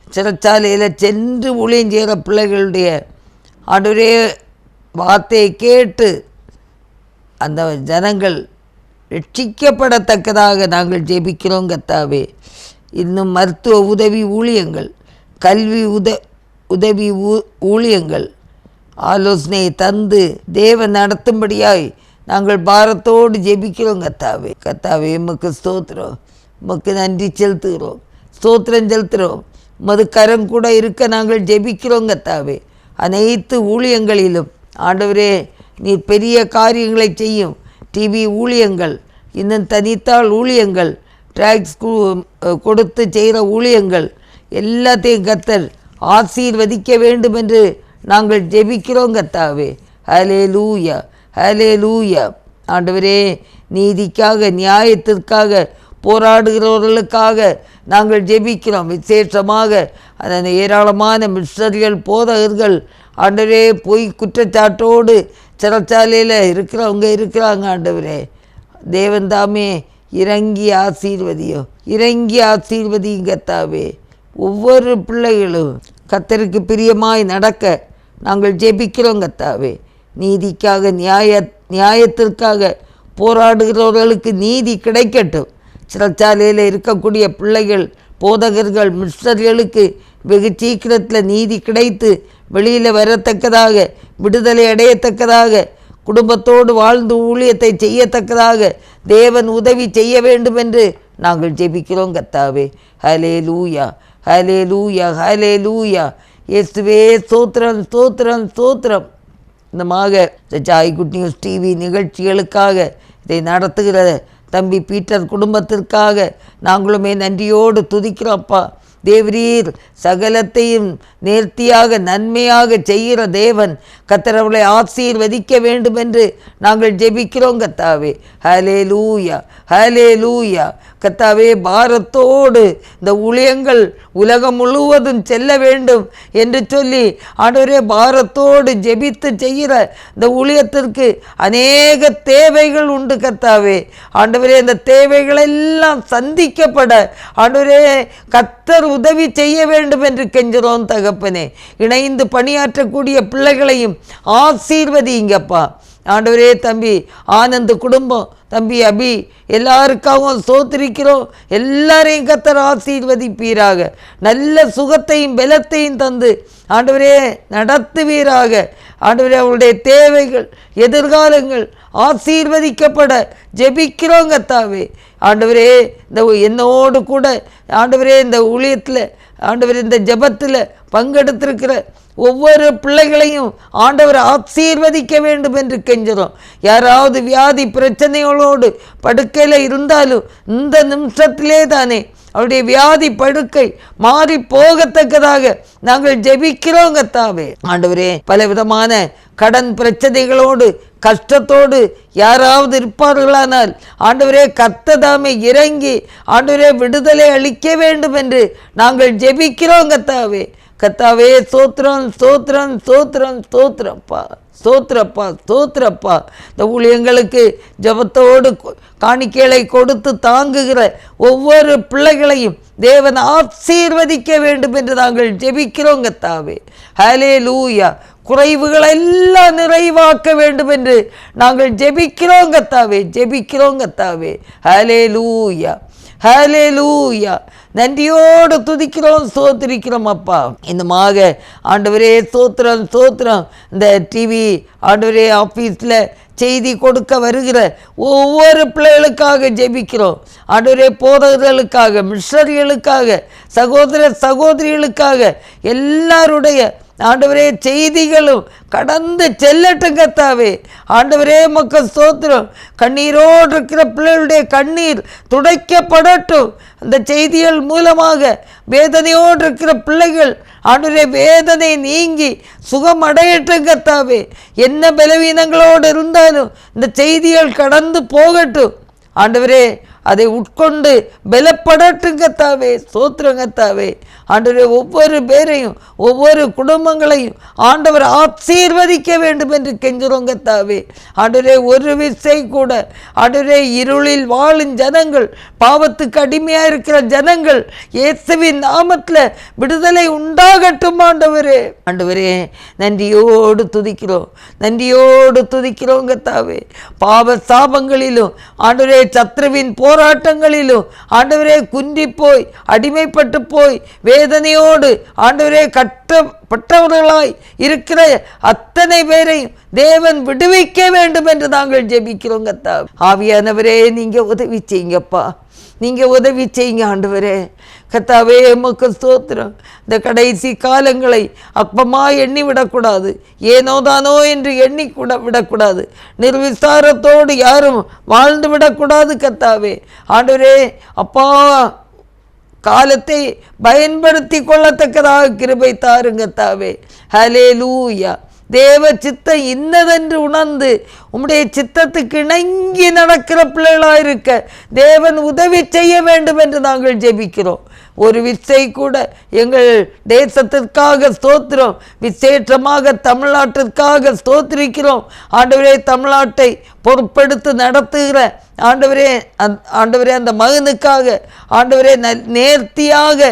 சிறைச்சாலையில் சென்று ஊழியம் செய்கிற பிள்ளைகளுடைய ஆண்டவரே வார்த்தையை கேட்டு அந்த ஜனங்கள் ரட்சிக்கப்படத்தக்கதாக நாங்கள் ஜெபிக்கிறோம் கர்த்தாவே. இன்னும் மருத்துவ உதவி ஊழியங்கள், கல்வி உதவி ஊழியங்கள் ஆலோசனையை தந்து தேவன் நடத்தும்படியாய் நாங்கள் பாரத்தோடு ஜெபிக்கிறோம் கர்த்தாவே. கர்த்தாவே உமக்கு ஸ்தோத்திரம், உமக்கு நன்றி செலுத்துகிறோம், ஸ்தோத்திரம் செலுத்துகிறோம். உமது கரம் கூட இருக்க நாங்கள் ஜெபிக்கிறோம் கர்த்தாவே. அனைத்து ஊழியங்களிலும் ஆண்டவரே நீர் பெரிய காரியங்களை செய்யும். டிவி ஊழியங்கள், இன்னும் தனித்தாள் ஊழியங்கள், ட்ராக்ஸ் கொடுத்து செய்கிற ஊழியங்கள் எல்லாத்தையும் கர்த்தர் ஆசீர்வதிக்க வேண்டும் என்று நாங்கள் ஜெபிக்கிறோம் கர்த்தாவே. ஹல்லேலூயா ஹல்லேலூயா. ஆண்டவரே நீதிக்காக நியாயத்திற்காக போராடுகிறவர்களுக்காக நாங்கள் ஜெபிக்கிறோம். விசேஷமாக அந்த ஏராளமான மிஷனரிகள், போதகர்கள் ஆண்டவரே பொய் குற்றச்சாட்டோடு சிறைச்சாலையில் இருக்கிறாங்க. ஆண்டவரே தேவன் தாமே இறங்கி ஆசீர்வதியும் கர்த்தாவே. ஒவ்வொரு பிள்ளைகளும் கர்த்தருக்கு பிரியமாய் நடக்க நாங்கள் ஜெபிக்கிறோம் கர்த்தாவே. நீதிக்காக நியாயத்திற்காக போராடுகிறவர்களுக்கு நீதி கிடைக்கட்டும். சிறைச்சாலையில் இருக்கக்கூடிய பிள்ளைகள், போதகர்கள், மிஷனரிகளுக்கு வெகு சீக்கிரத்தில் நீதி கிடைத்து வெளியில் வரத்தக்கதாக, விடுதலை அடையத்தக்கதாக, குடும்பத்தோடு வாழ்ந்து ஊழியத்தை செய்யத்தக்கதாக தேவன் உதவி செய்ய வேண்டும் என்று நாங்கள் ஜெபிக்கிறோம் கர்த்தாவே. ஹல்லேலூயா, ஹல்லேலூயா, ஹல்லேலூயா. இயேசுவே ஸ்தோத்திரம், ஸ்தோத்திரம், ஸ்தோத்திரம். இந்தமாக ஜாய் குட் நியூஸ் டிவி நிகழ்ச்சிகளுக்காக இதை நடத்துகிற தம்பி பீட்டர் குடும்பத்திற்காக நாங்களுமே நன்றியோடு துதிக்கிறோம் அப்பா. தேவரீர் சகலத்தையும் நேர்த்தியாக நன்மையாக செய்கிற தேவன். கர்த்தர் அவளை ஆசீர்வதிக்க வேண்டும் என்று நாங்கள் ஜெபிக்கிறோம் கர்த்தாவே. ஹல்லேலூயா, ஹல்லேலூயா. கர்த்தாவே, பாரத்தோடு இந்த ஊழியங்கள் உலகம் முழுவதும் செல்ல வேண்டும் என்று சொல்லி ஆண்டவரே பாரத்தோடு ஜெபித்து செய்கிற இந்த ஊழியத்திற்கு அநேக தேவைகள் உண்டு கர்த்தாவே. ஆண்டவரே, இந்த தேவைகளெல்லாம் சந்திக்கப்பட ஆண்டவரே கர்த்தர் உதவி செய்ய வேண்டும் என்று கெஞ்சுறோம் தகப்பனே. இணைந்து பணியாற்றக்கூடிய பிள்ளைகளையும் ஆசீர்வதிங்கப்பா. ஆண்டவரே, தம்பி ஆனந்த் குடும்பம், தம்பி அபி எல்லாருக்காகவும் ஸ்தோத்திரிக்கிறோம். எல்லாரையும் கர்த்தர் ஆசீர்வதிப்பீராக. நல்ல சுகத்தையும் பலத்தையும் தந்து ஆண்டவரே நடத்துவீராக. ஆண்டவரே, அவருடைய தேவைகள், எதிர்காலங்கள் ஆசீர்வதிக்கப்பட ஜெபிக்கிறோம் கர்த்தாவே. ஆண்டவரே, இந்த என்னோடு கூட ஆண்டவரே இந்த ஊழியத்தில் ஆண்டவரே இந்த ஜெபத்தில் பங்கெடுத்திருக்கிற ஒவ்வொரு பிள்ளைகளையும் ஆண்டவர் ஆசீர்வதிக்க வேண்டும் என்று கெஞ்சுறோம். யாராவது வியாதி பிரச்சனைகளோடு படுக்கையில் இருந்தாலும் இந்த நிமிஷத்திலே தானே அவருடைய வியாதி படுக்கை மாறி போகத்தக்கதாக நாங்கள் ஜெபிக்கிறோம் கர்த்தாவே. ஆண்டவரே, பலவிதமான கடன் பிரச்சனைகளோடு கஷ்டத்தோடு யாராவது இருப்பார்களானால் ஆண்டவரே கர்த்ததாமே இறங்கி ஆண்டவரே விடுதலை அளிக்க வேண்டும் என்று நாங்கள் ஜெபிக்கிறோம் கர்த்தாவே. கர்த்தாவே, ஸ்தோத்திரம், ஸ்தோத்திரம், ஸ்தோத்திரம், ஸ்தோத்திரப்பா, ஸ்தோத்திரப்பா, ஸ்தோத்திரப்பா. இந்த ஊழியங்களுக்கு ஜெபத்தோடு காணிக்கைகளை கொடுத்து தாங்குகிற ஒவ்வொரு பிள்ளைகளையும் தேவன் ஆசீர்வதிக்க வேண்டும் என்று நாங்கள் ஜெபிக்கிறோம் கர்த்தாவே. ஹல்லேலூயா. குறைவுகளெல்லாம் நிறைவாக்க வேண்டும் என்று நாங்கள் ஜெபிக்கிறோம் கர்த்தாவே, ஜெபிக்கிறோம் கர்த்தாவே. ஹல்லேலூயா, ஹல்லேலூயா. நன்றியோடு துதிக்கிறோம், ஸ்தோத்திரிக்கிறோம் அப்பா. இந்தமாக ஆண்டவரே ஸ்தோத்திரம், ஸ்தோத்திரம். இந்த டிவி ஆண்டவரே ஆஃபீஸில் செய்தி கொடுக்க வருகிற ஒவ்வொரு பிள்ளைகளுக்காக ஜெபிக்கிறோம். ஆண்டவரே, போதகர்களுக்காக, மிஷனரிகளுக்காக, சகோதர சகோதரிகளுக்காக எல்லாருடைய ஆண்டவரே செய்திகளும் கடந்து செல்லட்டும் கர்த்தாவே. ஆண்டவரே, மக்கள் ஸ்தோத்திரம். கண்ணீரோடு இருக்கிற பிள்ளைகளுடைய கண்ணீர் துடைக்கப்படட்டும். அந்த செய்திகள் மூலமாக வேதனையோடு இருக்கிற பிள்ளைகள் ஆண்டவரே வேதனை நீங்கி சுகம் அடையட்டும் கர்த்தாவே. என்ன பலவீனங்களோடு இருந்தாலும் இந்த செய்திகள் கடந்து போகட்டும் ஆண்டவரே. அதை உட்கொண்டு பலப்படட்டும் கர்த்தாவே. ஸ்தோத்திரம் கர்த்தாவே. ஆண்டவரே, ஒவ்வொரு பேரையும் ஒவ்வொரு குடும்பங்களையும் ஆண்டவர் ஆசீர்வதிக்க வேண்டும் என்று கெஞ்சுறோம் கர்த்தாவே. ஆண்டவரே, ஒரு விசை கூட ஆண்டவரே இருளில் வாழும் ஜனங்கள், பாவத்துக்கு அடிமையாக இருக்கிற ஜனங்கள் இயேசுவின் நாமத்தில் விடுதலை உண்டாகட்டும் ஆண்டவரே. ஆண்டவரே, நன்றியோடு துதிக்கிறோம், நன்றியோடு துதிக்கிறோம் கர்த்தாவே. பாவ சாபங்களிலும் ஆண்டவரே சத்ருவின் போராட்டங்களிலும் ஆண்டவரே குன்றி போய் அடிமைப்பட்டு போய் வேதனையோடு ஆண்டவரே கட்டப்பட்டவர்களாய் இருக்கிற அத்தனை பேரையும் தேவன் விடுவிக்க வேண்டும் என்று நாங்கள் ஜெபிக்கிறோம் கர்த்தாவே. ஆவியானவரே, நீங்க உதவி செய்யுங்கப்பா, நீங்க உதவி செய்யுங்க ஆண்டவரே. கர்த்தாவே, உமக்கு ஸ்தோத்திரம். இந்த கடைசி காலங்களை அப்பமாக எண்ணி விடக்கூடாது, ஏனோதானோ என்று எண்ணி கூட விடக்கூடாது, நிர்விசாரத்தோடு யாரும் வாழ்ந்து விடக்கூடாது கர்த்தாவே. ஆண்டவரே அப்பா, காலத்தை பயன்படுத்தி கொள்ளத்தக்கதாக கிருபை தாருங்க கர்த்தாவே. ஹல்லேலூயா. தேவ சித்தம் இன்னதென்று உணர்ந்து உம்முடைய சித்தத்துக்கு இணங்கி நடக்கிற பிள்ளைகளாக இருக்க தேவன் உதவி செய்ய வேண்டும் என்று நாங்கள் ஜெபிக்கிறோம். ஒரு விசை கூட எங்கள் தேசத்திற்காக ஸ்தோத்திரம், விசேஷமாக தமிழ்நாட்டிற்காக ஸ்தோத்திரிக்கிறோம் ஆண்டவரே. தமிழ்நாட்டை பொறுப்பெடுத்து நடத்துகிற ஆண்டவரே, ஆண்டவரே அந்த மகனுக்காக ஆண்டவரே நேர்த்தியாக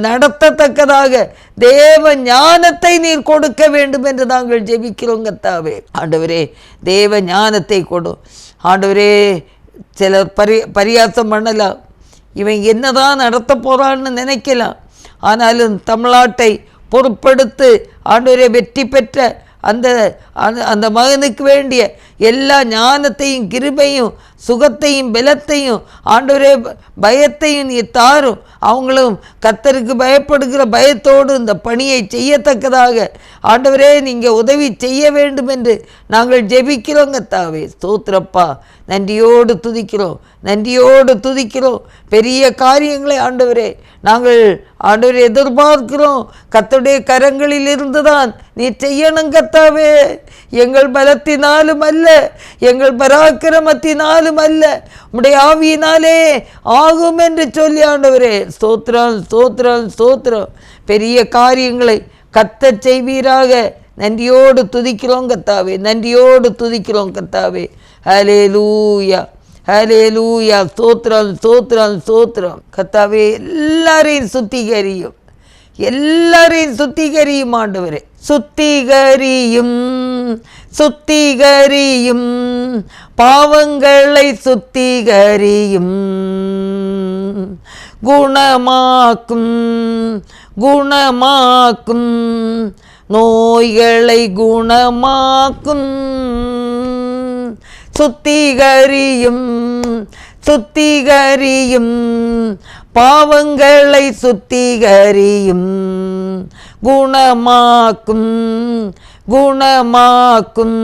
நடத்தத்தக்கதாக தேவ ஞானத்தை நீர் கொடுக்க வேண்டும் என்று நாங்கள் ஜெபிக்கிறோம் கர்த்தாவே. ஆண்டவரே, தேவ ஞானத்தை கொடு ஆண்டவரே, சிலர் பரியாசம் பண்ணலாம், இவன் என்னதான் நடத்த போகிறான்னு நினைக்கலாம். ஆனாலும் தமிழ்நாட்டை பொறுப்பெடுத்து ஆண்டவரே வெற்றி பெற்ற அந்த அந்த மகனுக்கு வேண்டிய எல்லா ஞானத்தையும் கிருபையும் சுகத்தையும் பலத்தையும் ஆண்டவரே பயத்தையும் நீ தாரும். அவங்களும் கர்த்தருக்கு பயப்படுகிற பயத்தோடு இந்த பணியை செய்யத்தக்கதாக ஆண்டவரே நீங்கள் உதவி செய்ய வேண்டும் என்று நாங்கள் ஜெபிக்கிறோம். கர்த்தாவே ஸ்தோத்திரப்பா, நன்றியோடு துதிக்கிறோம், நன்றியோடு துதிக்கிறோம். பெரிய காரியங்களை ஆண்டவரே நாங்கள் ஆண்டவரை எதிர்பார்க்கிறோம். கர்த்தருடைய கரங்களில் இருந்துதான் நீ செய்யணும் கர்த்தாவே. எங்கள் பலத்தினாலும் அல்ல, எங்கள் பராக்கிரமத்தினாலும் அல்ல, உம்முடைய ஆவியினாலே ஆகும் என்று சொல்லி ஆண்டவரே ஸ்தோத்திரம் ஸ்தோத்திரம் ஸ்தோத்திரம். பெரிய காரியங்களை கர்த்தர் செய்வீராக. நன்றியோடு துதிக்கிறோம் கர்த்தாவே, நன்றியோடு துதிக்கிறோம் கர்த்தாவே. ஹல்லேலூயா ஹல்லேலூயா. ஸ்தோத்திரம் ஸ்தோத்திரம் ஸ்தோத்திரம். கர்த்தாவே எல்லாரையும் சுத்திகரியும், எல்லாரையும் சுத்திகரியும் ஆண்டவரே, சுத்திகரியும் சுத்திகரியும் பாவங்களை சுத்திகரியும், குணமாக்கும் குணமாக்கும் நோய்களை குணமாக்கும், சுத்திகரியும் சுத்திகரியும் பாவங்களை சுத்திகரியும், குணமாக்கும் குணமாக்கும்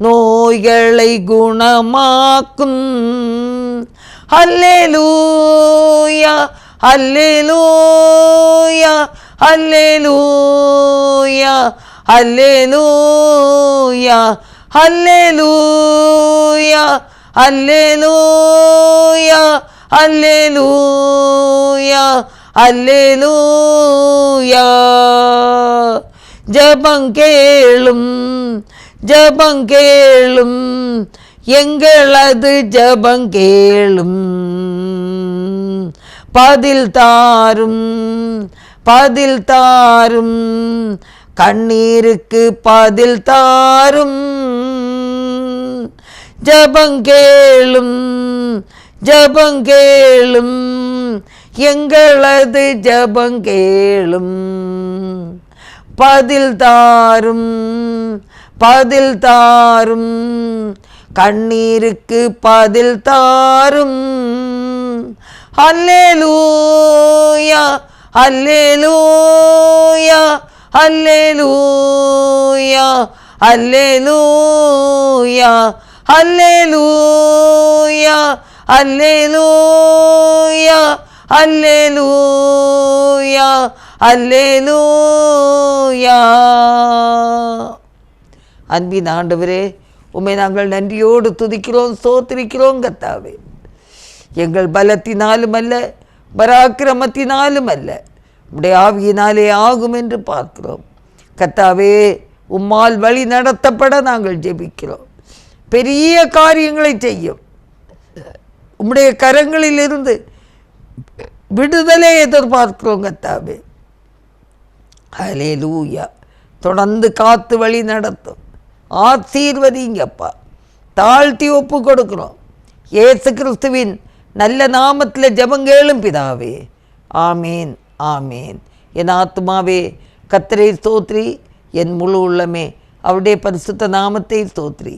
நோய்களை குணமாக்கும். அல்லேலூயா அல்லேலூயா அல்லேலூயா அல்லேலூயா அல்லேலூயா அல்லேலூயா அல்லேலூயா அல்லேலூயா. ஜபங்கேளும் ஜபங்கேளும் எங்களது ஜபங்கேளும், பதில் தாரும் பதில் தாரும், கண்ணீருக்கு பதில் தாரும். ஜபங்கேளும் ஜபங்கேளும் எங்களது ஜபங்கேளும், பதில் தாரும் பதில் தாரும், கண்ணீருக்கு பதில் தாரும். அல்லேலூயா அல்லேலூயா அல்லேலூயா அல்லேலூயா அல்லேலூயா அல்லேலூயா அல்லேலூயா அல்லேலூயா. அன்பின் ஆண்டவரே, உம்மை நாங்கள் நன்றியோடு துதிக்கிறோம், ஸ்தோத்திரிக்கிறோம் கர்த்தாவே. எங்கள் பலத்தினாலும் அல்ல, பராக்கிரமத்தினாலும் அல்ல, உம்முடைய ஆவியினாலே ஆகும் என்று பார்க்கிறோம் கர்த்தாவே. உம்மால் வழி நடத்தப்பட நாங்கள் ஜெபிக்கிறோம். பெரிய காரியங்களை செய்யும். உம்முடைய கரங்களில் இருந்து விடுதலை எதிர்பார்க்கிறோம் கர்த்தாவே. ஹல்லேலூயா. தொடர்ந்து காத்து வழி நடத்தும், ஆசீர்வதிங்கப்பா. தாழ்த்தி ஒப்பு கொடுக்கிறோம் இயேசு கிறிஸ்துவின் நல்ல நாமத்தில் ஜெபங்கேளும் பிதாவே. ஆமேன் ஆமேன். என் ஆத்துமாவே கர்த்தரை ஸ்தோத்ரி, என் முழு உள்ளமே அவருடைய பரிசுத்த நாமத்தை ஸ்தோத்ரி.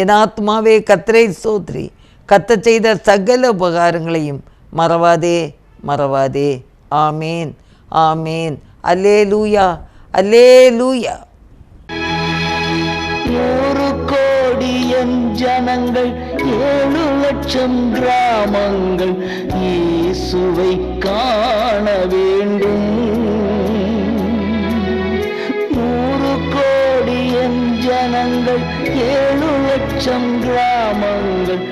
என் ஆத்துமாவே கர்த்தரை ஸ்தோத்ரி, கர்த்தர் செய்த சகல உபகாரங்களையும் மறவாதே மறவாதே. ஆமேன் ஆமேன். அல்லேலூயா அல்லேலூயா. 100 கோடி என் ஜனங்கள் 7 லட்சம் கிராமங்கள் இயேசுவை காண வேண்டும். 100 கோடி என் ஜனங்கள் 7 லட்சம் கிராமங்கள்